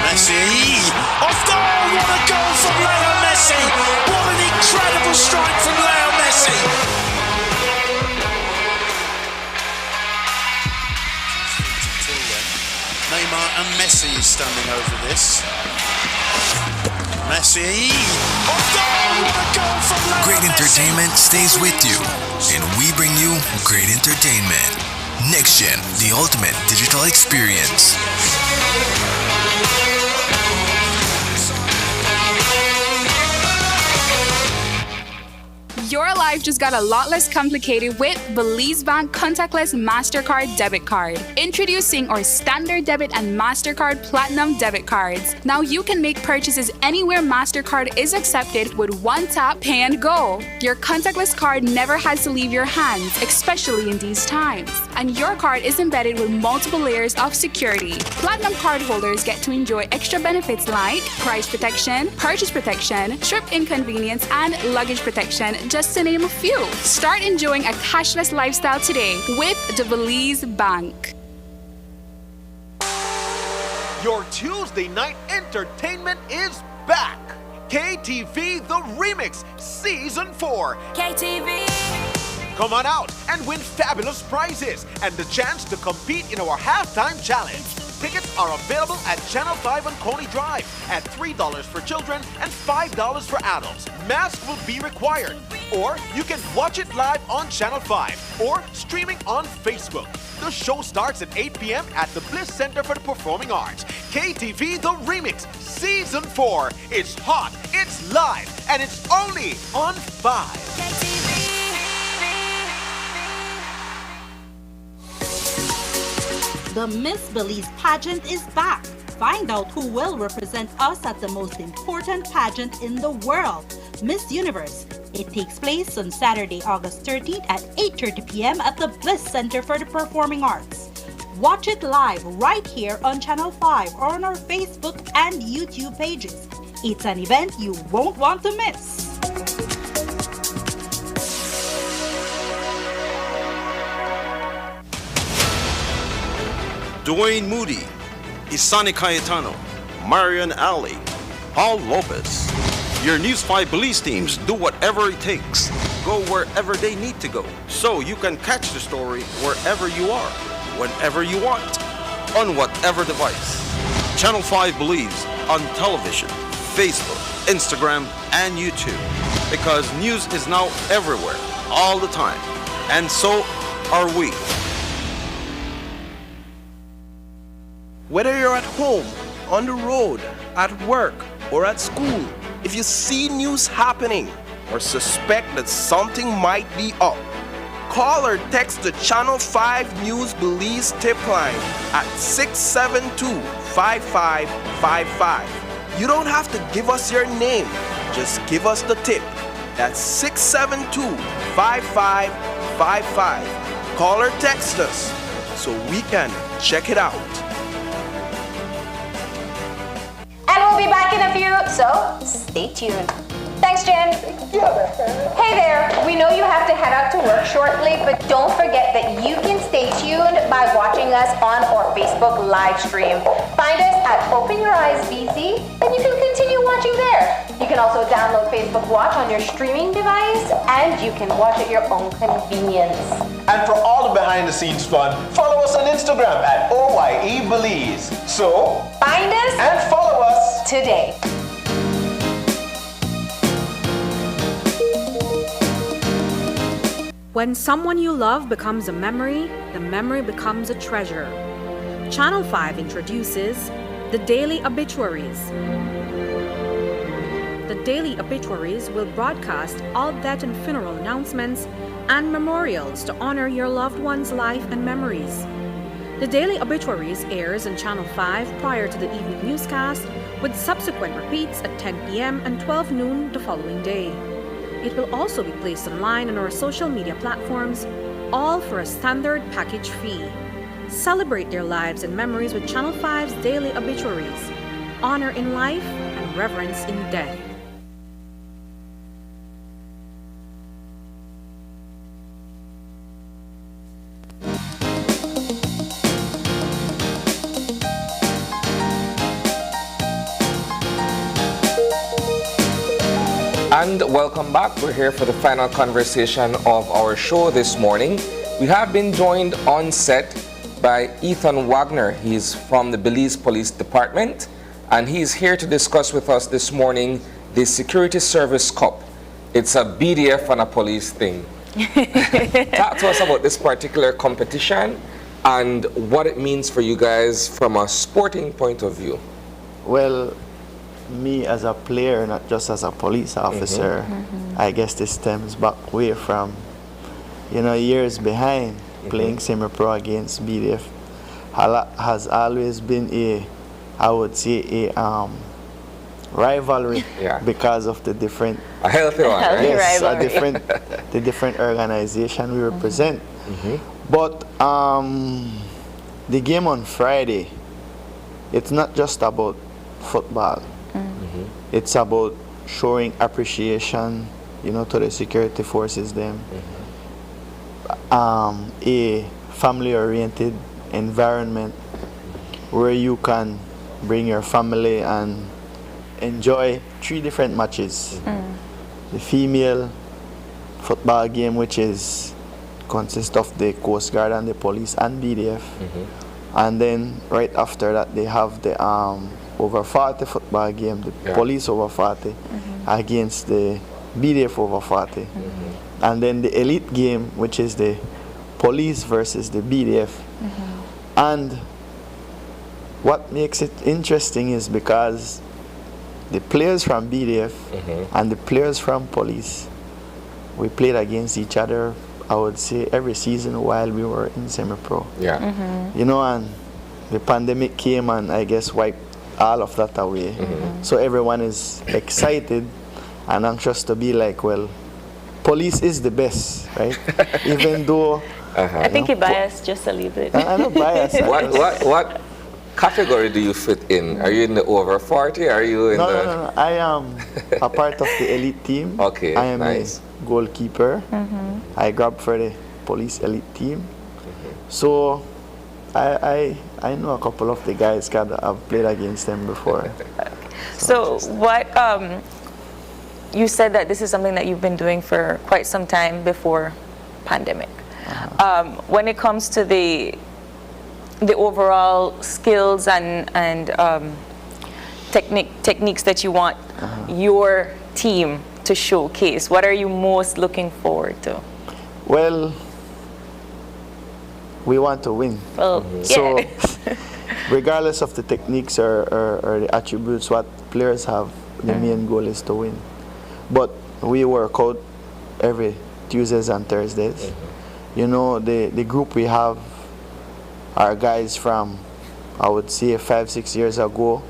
Messi! Off goal! What a goal from Leo Messi! What an incredible strike from Leo Messi! Neymar and Messi standing over this. Messi! Off goal! What a goal from Leo Great Messi! entertainment stays with you, and we bring you great entertainment. Next Gen, the ultimate digital experience. Your life just got a lot less complicated with Belize Bank Contactless MasterCard Debit Card. Introducing our Standard Debit and MasterCard Platinum Debit Cards. Now you can make purchases anywhere MasterCard is accepted with one tap, pay and go. Your contactless card never has to leave your hands, especially in these times. And your card is embedded with multiple layers of security. Platinum card holders get to enjoy extra benefits like price protection, purchase protection, trip inconvenience, and luggage protection, just to name a few. Start enjoying a cashless lifestyle today with the Belize Bank. Your Tuesday night entertainment is back. KTV The Remix Season 4. KTV. Come on out and win fabulous prizes and the chance to compete in our halftime challenge. Tickets are available at Channel 5 on Coney Drive at $3 for children and $5 for adults. Mask will be required. Or you can watch it live on Channel 5 or streaming on Facebook. The show starts at 8 p.m. at the Bliss Center for the Performing Arts. KTV The Remix Season 4. It's hot, it's live, and it's only on 5. The Miss Belize pageant is back. Find out who will represent us at the most important pageant in the world, Miss Universe. It takes place on Saturday, August 13th at 8:30 p.m. at the Bliss Center for the Performing Arts. Watch it live right here on Channel 5 or on our Facebook and YouTube pages. It's an event you won't want to miss. Dwayne Moody, Isani Cayetano, Marian Ali, Paul Lopez. Your News 5 Belize teams do whatever it takes. Go wherever they need to go, so you can catch the story wherever you are, whenever you want. on whatever device. Channel 5 believes on television, Facebook, Instagram, and YouTube, because news is now everywhere, all the time, and so are we. Whether you're at home, on the road, at work, or at school, if you see news happening or suspect that something might be up, call or text the Channel 5 News Belize tip line at 672-5555. You don't have to give us your name, just give us the tip. That's 672-5555. Call or text us so we can check it out. And we'll be back in a few, so stay tuned. Thanks, Jen. Hey there, we know you have to head out to work shortly, but don't forget that you can stay tuned by watching us on our Facebook live stream. Find us at Open Your Eyes BC, and you can continue watching there. You can also download Facebook Watch on your streaming device, and you can watch at your own convenience. And for all the behind-the-scenes fun, follow us on Instagram at OYE Belize. So, find us and follow us today. When someone you love becomes a memory, the memory becomes a treasure. Channel 5 introduces the Daily Obituaries. The Daily Obituaries will broadcast all death and funeral announcements and memorials to honor your loved one's life and memories. The Daily Obituaries airs on Channel 5 prior to the evening newscast, with subsequent repeats at 10 p.m. and 12 noon the following day. It will also be placed online on our social media platforms, all for a standard package fee. Celebrate their lives and memories with Channel 5's Daily Obituaries. Honor in life and reverence in death. And welcome back. We're here for the final conversation of our show this morning. We have been joined on set by Ethan Wagner. He's from the Belize Police Department, and he's here to discuss with us this morning the Security Service Cup. It's a BDF and a police thing. Talk to us about this particular competition and what it means for you guys from a sporting point of view. Well, me as a player, not just as a police officer, I guess this stems back way from, years behind playing semi-pro against BDF. Has always been a rivalry because of the different, a healthy one, right? Yes, the different organization we represent. But the game on Friday, it's not just about football. It's about showing appreciation, to the security forces them. A family-oriented environment where you can bring your family and enjoy 3 different matches. The female football game, which consists of the Coast Guard and the police and BDF. And then right after that, they have the over 40 football game, the police over 40 against the BDF over 40. And then the elite game, which is the police versus the BDF. And what makes it interesting is because the players from BDF and the players from police, we played against each other, I would say, every season while we were in semi-pro. And the pandemic came and I guess wiped all of that away. So everyone is excited and anxious to be like, well, police is the best, right? Even though I think you're biased just a little bit. I'm not biased. What category do you fit in? Are you in the over 40? Are you in No. I am a part of the elite team. Okay, I am nice. a goalkeeper. I grab for the police elite team. So I know a couple of the guys that I've played against them before. So what, you said that this is something that you've been doing for quite some time before pandemic. When it comes to the the overall skills and techniques that you want your team to showcase? What are you most looking forward to? Well, we want to win. Well, so regardless of the techniques or the attributes what players have, the main goal is to win. But we work out every Tuesdays and Thursdays. You know, the group we have are guys from, I would say, 5-6 years ago.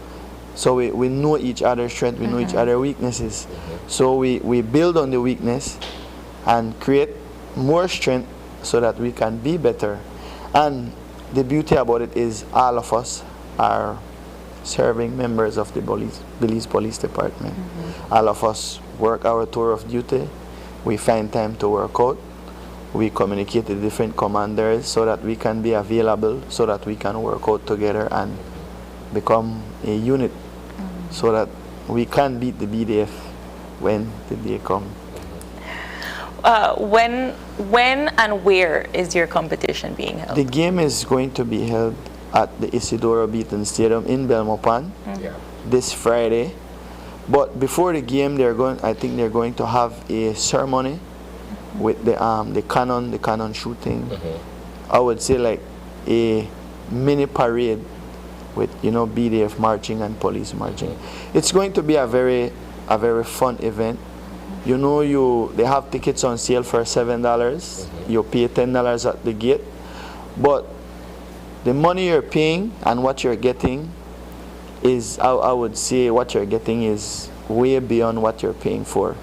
So we know each other's strength, we know each other's weaknesses. So we build on the weakness and create more strength so that we can be better. And the beauty about it is all of us are serving members of the Belize Police Department. All of us work our tour of duty. We find time to work out. We communicate with different commanders so that we can be available, so that we can work out together and become a unit, so that we can beat the BDF when the day comes. When and where is your competition being held? The game is going to be held at the Isidoro Beaton Stadium in Belmopan this Friday. But before the game, I think they're going to have a ceremony with the cannon shooting. I would say like a mini parade with BDF marching and police marching. It's going to be a very fun event. They have tickets on sale for $7. You pay $10 at the gate, but the money you're paying and what you're getting is, I would say, what you're getting is way beyond what you're paying for.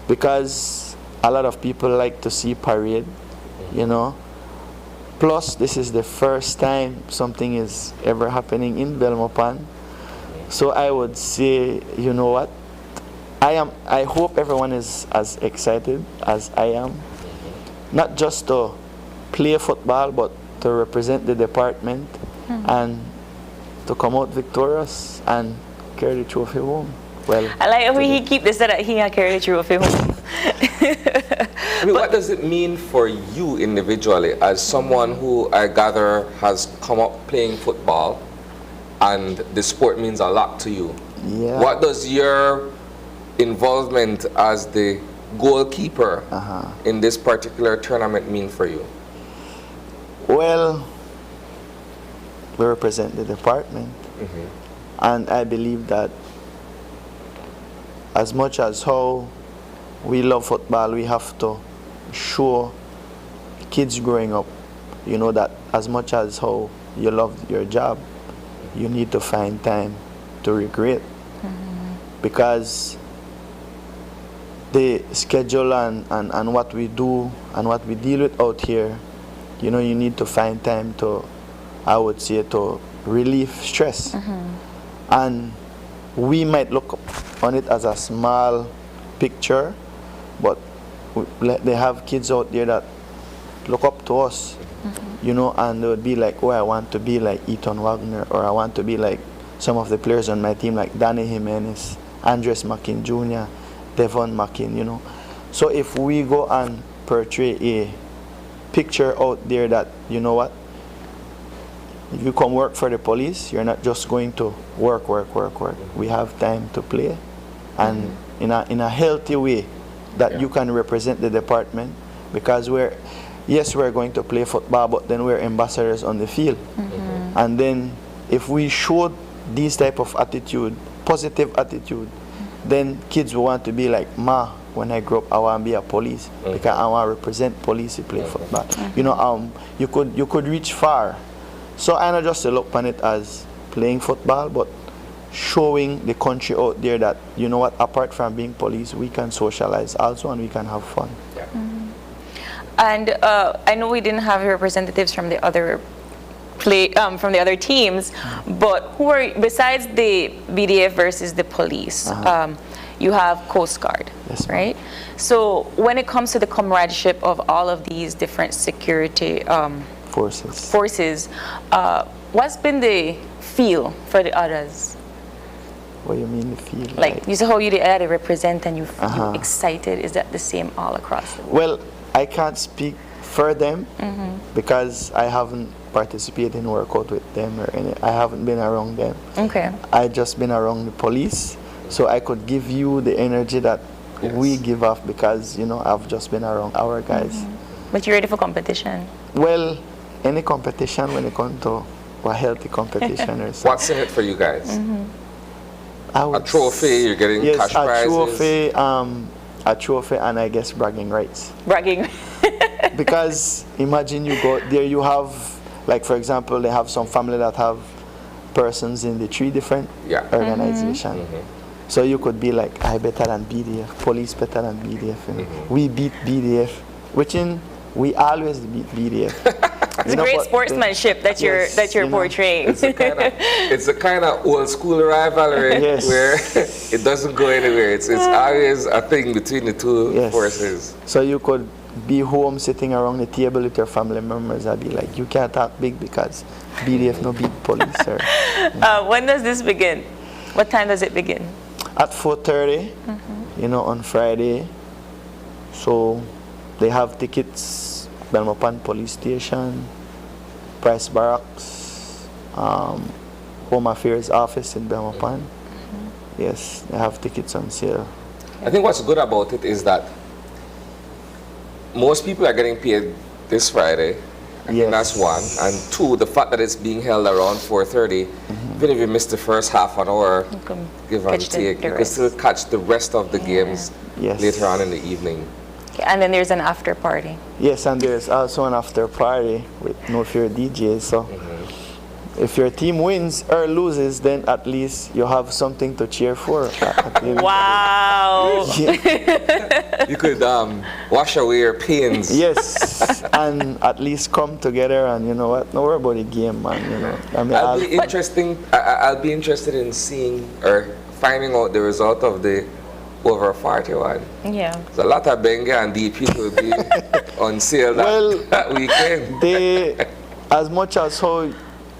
Because a lot of people like to see parade, Plus, this is the first time something is ever happening in Belmopan. So I would say, you know what? I hope everyone is as excited as I am. Not just to play football, but to represent the department and to come out victorious and carry the trophy home. Well, I like how he keep this that he can carry the trophy home. I mean, what does it mean for you individually as someone who I gather has come up playing football and the sport means a lot to you? Yeah. What does your involvement as the goalkeeper in this particular tournament mean for you? Well, we represent the department, and I believe that as much as how we love football, we have to show kids growing up, that as much as how you love your job, you need to find time to recreate. Because the schedule and what we do and what we deal with out here, you need to find time to, I would say, to relieve stress. And we might look on it as a small picture, but they have kids out there that look up to us, and they would be like, oh, I want to be like Ethan Wagner, or I want to be like some of the players on my team, like Danny Jimenez, Andres Makin Jr., Devon Makin, So if we go and portray a picture out there that, you know what, if you come work for the police, you're not just going to work. We have time to play, and in a healthy way that you can represent the department, because we're going to play football, but then we're ambassadors on the field. And then if we show this type of attitude, positive attitude, then kids will want to be like, Ma, when I grow up, I want to be a police, because I want to represent police to play football. You could reach far. So I not just look upon it as playing football, but showing the country out there that, you know what, apart from being police, we can socialize also and we can have fun. And I know we didn't have representatives from the other from the other teams, but who are, besides the BDF versus the police, you have Coast Guard, right? So when it comes to the comradeship of all of these different security forces, what's been the feel for the others? What do you mean the feel? Like you said how you had to represent and you excited. Is that the same all across the world? Well, I can't speak for them because I haven't participated in workout with them or any. I haven't been around them. Okay. I just been around the police, so I could give you the energy that we give off because I've just been around our guys. But you're ready for competition? Well, any competition when it comes to a healthy competition or something. What's in it for you guys? A trophy, you're getting cash prizes? A trophy and I guess bragging rights. Bragging. Because imagine you go there, you have, like for example, they have some family that have persons in the 3 different organizations. So you could be like, I better than BDF, police better than BDF. We beat BDF, which we always beat BDF. It's great sportsmanship that you're portraying. It's a kind of old school rivalry where it doesn't go anywhere. It's always a thing between the two forces. So you could be home sitting around the table with your family members and be like, you can't talk big because BDF no beat police. When does this begin? What time does it begin? At 4:30, on Friday. So they have tickets, Belmopan Police Station, Price Barracks, Home Affairs Office in Belmopan. Yes, they have tickets on sale. I think what's good about it is that most people are getting paid this Friday. I think that's one. And 2, the fact that it's being held around 4:30, even if you miss the first half an hour, give and take, you can still catch the rest of the games later on in the evening. Okay, and then there's an after party. Yes, and there's also an after party with No Fear DJs. So if your team wins or loses, then at least you have something to cheer for. Wow. You could wash away your pains. Yes, and at least come together and you know what? No worry about the game, man. I mean, I'll be interested in seeing or finding out the result of the over 41. Yeah. So a lot of Benga and DP will be on sale that weekend. As much as how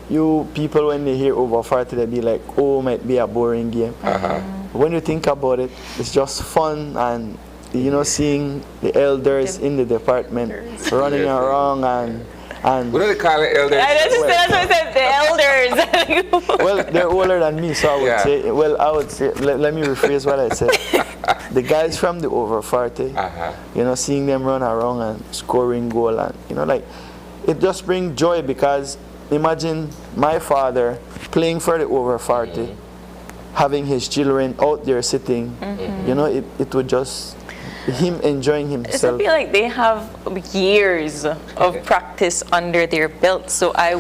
you people when they hear over 40 they be like, oh, might be a boring game. When you think about it, it's just fun and seeing the elders in the department running around and we don't call it elders. That's what I said, the elders. Well, they're older than me, so I would say, let me rephrase what I said. The guys from the over 40, seeing them run around and scoring goal and it just brings joy because imagine my father playing for the over 40, having his children out there sitting, it would just him enjoying himself. I feel like they have years of practice under their belt. So I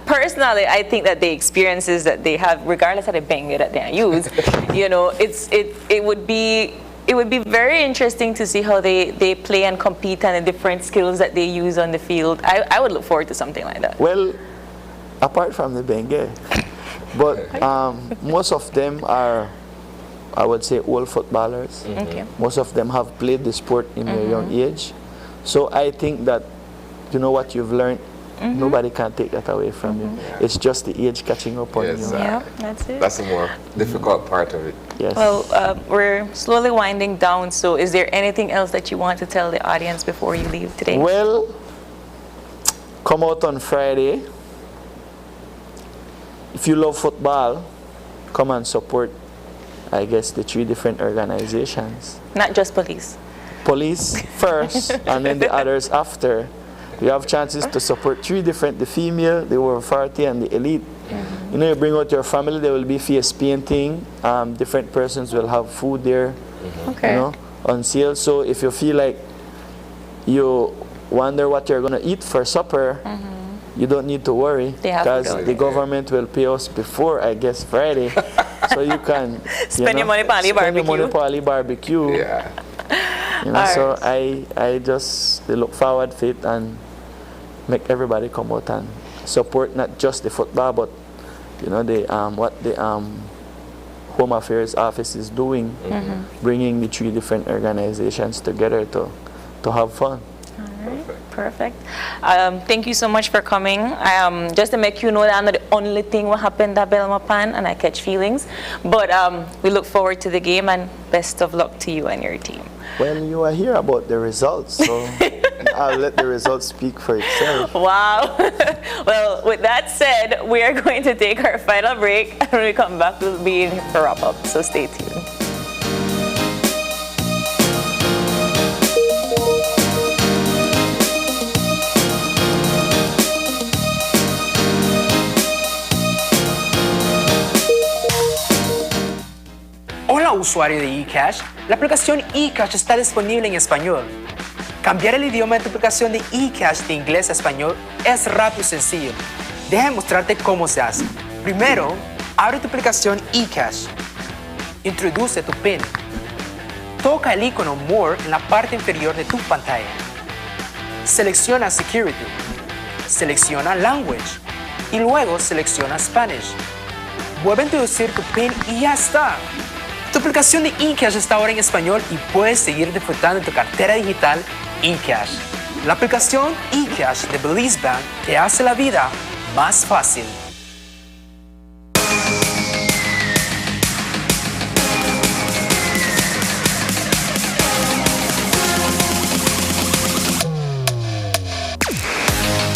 personally, I think that the experiences that they have, regardless of the banger that they use, it would be very interesting to see how they play and compete and the different skills that they use on the field. I would look forward to something like that. Well, apart from the banger, but most of them are, I would say, old footballers. Most of them have played the sport in a young age. So I think that, what you've learned, nobody can take that away from you. It's just the age catching up on you. Yeah, that's it. That's the more difficult part of it. Yes. Well, we're slowly winding down. So is there anything else that you want to tell the audience before you leave today? Well, come out on Friday. If you love football, come and support, I guess, the 3 different organizations. Not just police. Police first, and then the others after. You have chances to support 3 different, the female, the over 40, and the elite. You bring out your family, there will be face painting. Different persons will have food there, on sale. So if you feel like you wonder what you're going to eat for supper, you don't need to worry because the government will pay us before, I guess, Friday. So you can spend your money for Ali barbecue. Yeah. So I just look forward to it and make everybody come out and support not just the football, but what the Home Affairs Office is doing, bringing the 3 different organizations together to have fun. Perfect. Thank you so much for coming. Just to make you know that I'm not the only thing what happened at Belmopan and I catch feelings. But we look forward to the game and best of luck to you and your team. Well, you are here about the results, so I'll let the results speak for itself. Wow. Well, with that said, we are going to take our final break, and when we come back, we'll be in for wrap-up, so stay tuned. Hola usuario de eCash, la aplicación eCash está disponible en español. Cambiar el idioma de tu aplicación de eCash de inglés a español es rápido y sencillo. Déjame mostrarte cómo se hace. Primero, abre tu aplicación eCash. Introduce tu PIN. Toca el icono More en la parte inferior de tu pantalla. Selecciona Security. Selecciona Language. Y luego selecciona Spanish. Vuelve a introducir tu PIN y ya está. Tu aplicación de eCash está ahora en español y puedes seguir disfrutando de tu cartera digital eCash. La aplicación eCash de Belize Bank te hace la vida más fácil.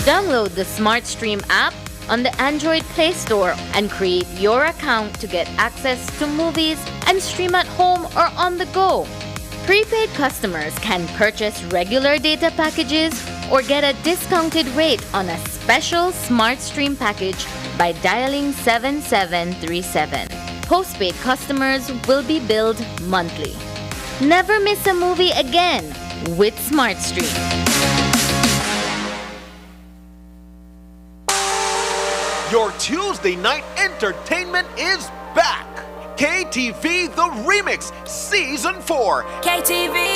Download the SmartStream app on the Android Play Store and create your account to get access to movies and stream at home or on the go. Prepaid customers can purchase regular data packages or get a discounted rate on a special SmartStream package by dialing 7737. Postpaid customers will be billed monthly. Never miss a movie again with SmartStream. Your Tuesday night entertainment is back. KTV The Remix Season 4. KTV.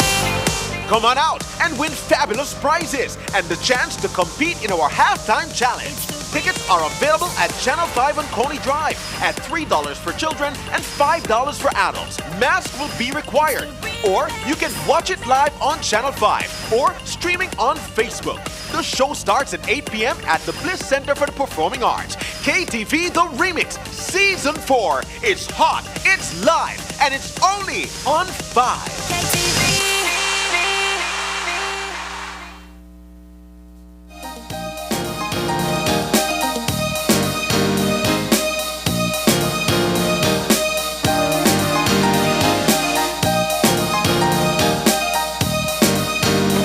Come on out and win fabulous prizes and the chance to compete in our halftime challenge. Tickets are available at Channel 5 on Coney Drive at $3 for children and $5 for adults. Mask will be required. Or you can watch it live on Channel 5 or streaming on Facebook. The show starts at 8 p.m. at the Bliss Center for the Performing Arts. KTV The Remix Season 4. It's hot, it's live, and it's only on 5.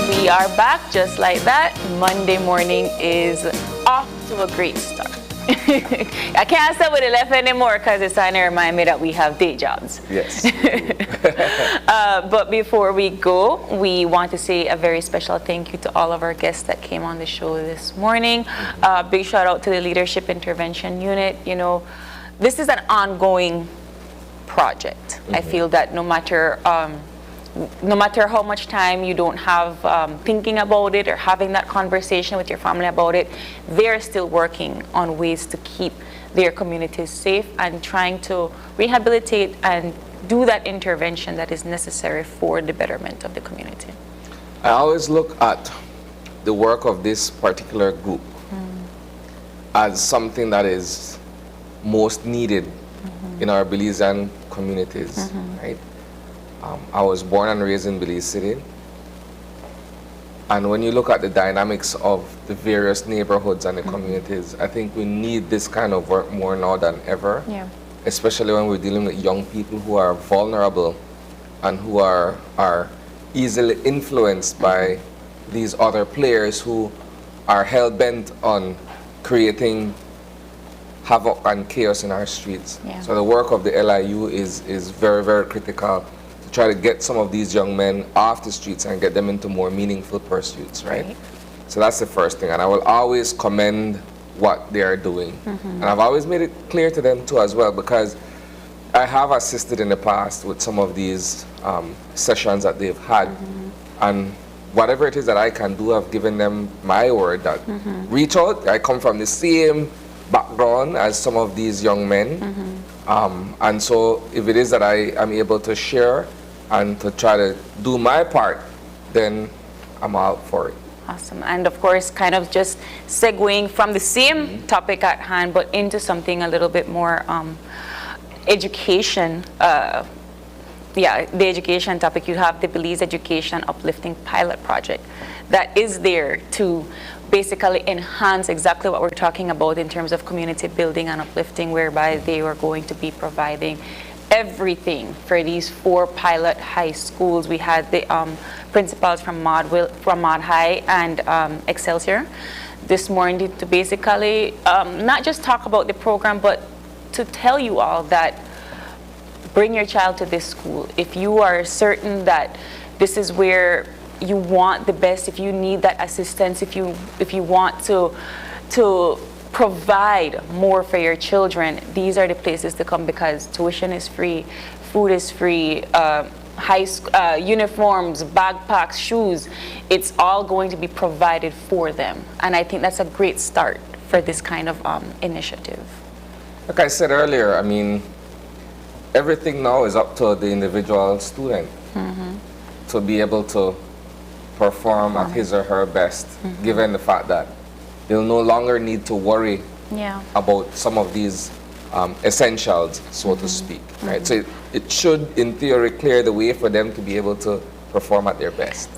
We are back just like that. Monday morning is off to a great start. I can't start with the left anymore because it's trying to remind me that we have day jobs. Yes. But before we go, we want to say a very special thank you to all of our guests that came on the show this morning. Big shout out to the Leadership Intervention Unit. You know, this is an ongoing project. I feel that no matter how much time you don't have thinking about it or having that conversation with your family about it, they're still working on ways to keep their communities safe and trying to rehabilitate and do that intervention that is necessary for the betterment of the community. I always look at the work of this particular group as something that is most needed in our Belizean communities, right? I was born and raised in Belize City. And when you look at the dynamics of the various neighborhoods and the communities, I think we need this kind of work more now than ever. Yeah. Especially when we're dealing with young people who are vulnerable and who are easily influenced by these other players who are hell-bent on creating havoc and chaos in our streets. Yeah. So the work of the LIU is very, very critical to try to get some of these young men off the streets and get them into more meaningful pursuits, right? So that's the first thing. And I will always commend what they are doing. And I've always made it clear to them too as well, because I have assisted in the past with some of these sessions that they've had. And whatever it is that I can do, I've given them my word that reach out. I come from the same background as some of these young men. And so if it is that I am able to share and to try to do my part, then I'm out for it. Awesome. And of course, kind of just segueing from the same topic at hand, but into something a little bit more education. The education topic, you have the Belize Education Uplifting Pilot Project. that is there to basically enhance exactly what we're talking about in terms of community building and uplifting, whereby they were going to be providing everything for these 4 pilot high schools. We had the principals from Maud High and Excelsior this morning to basically not just talk about the program, but to tell you all that bring your child to this school. If you are certain that this is where you want the best, if you need that assistance, if you want to provide more for your children, these are the places to come, because tuition is free, food is free, uniforms, backpacks, shoes, it's all going to be provided for them. And I think that's a great start for this kind of initiative. Like I said earlier, I mean, everything now is up to the individual student to be able to perform at his or her best, given the fact that they'll no longer need to worry about some of these essentials, so to speak, right? So it should, in theory, clear the way for them to be able to perform at their best.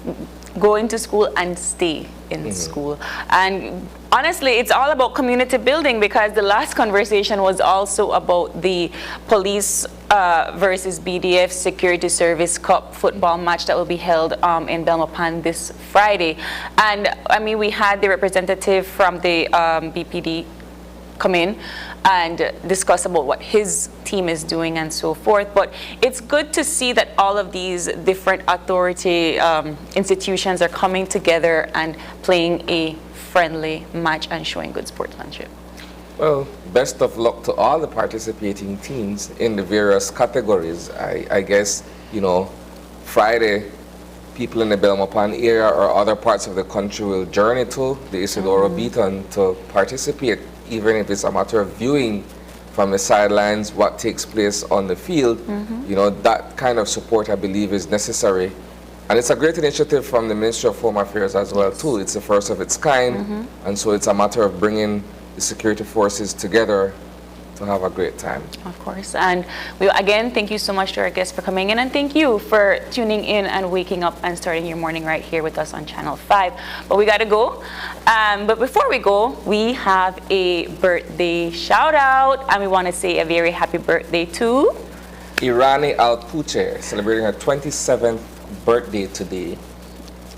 Go into school and stay in school. And honestly, it's all about community building, because the last conversation was also about the police versus BDF Security Service Cup football match that will be held in Belmopan this Friday. And I mean, we had the representative from the BPD come in and discuss about what his team is doing and so forth. But it's good to see that all of these different authority institutions are coming together and playing a friendly match and showing good sportsmanship. Well, best of luck to all the participating teams in the various categories. I guess, you know, Friday, people in the Belmopan area or other parts of the country will journey to the Isidoro Beaton to participate, even if it's a matter of viewing from the sidelines what takes place on the field. You know, that kind of support, I believe, is necessary. And it's a great initiative from the Ministry of Home Affairs as well, too. It's the first of its kind, and so it's a matter of bringing the security forces together to have a great time. Of course. And we again thank you so much to our guests for coming in, and thank you for tuning in and waking up and starting your morning right here with us on Channel 5. But we got to go. But before we go, we have a birthday shout out, and we want to say a very happy birthday to Irani Alpuche, celebrating her 27th birthday today.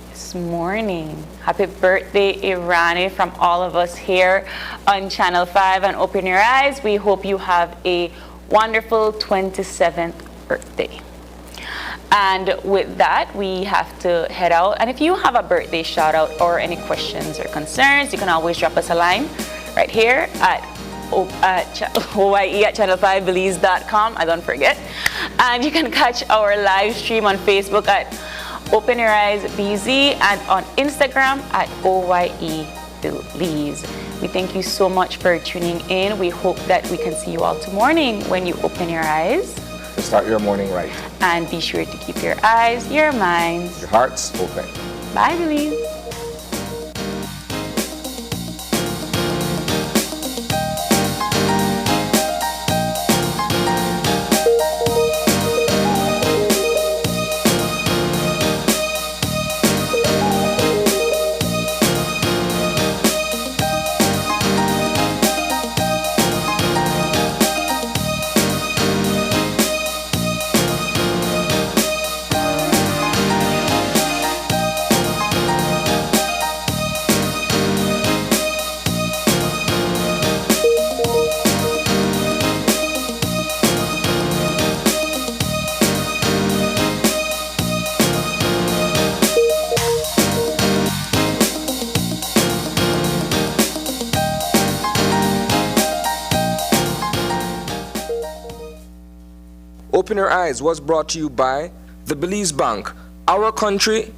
This morning. Happy birthday, Irani, from all of us here on Channel 5 and Open Your Eyes. We hope you have a wonderful 27th birthday. And with that, we have to head out. And if you have a birthday shout out or any questions or concerns, you can always drop us a line right here at OYE@channel5belize.com. I don't forget. And you can catch our live stream on Facebook at Open Your Eyes BZ and on Instagram at OYE Belize. We thank you so much for tuning in. We hope that we can see you all tomorrow morning when you open your eyes. To start your morning right. And be sure to keep your eyes, your minds, your hearts open. Bye, Belize. Open Your Eyes was brought to you by the Belize Bank. Our country,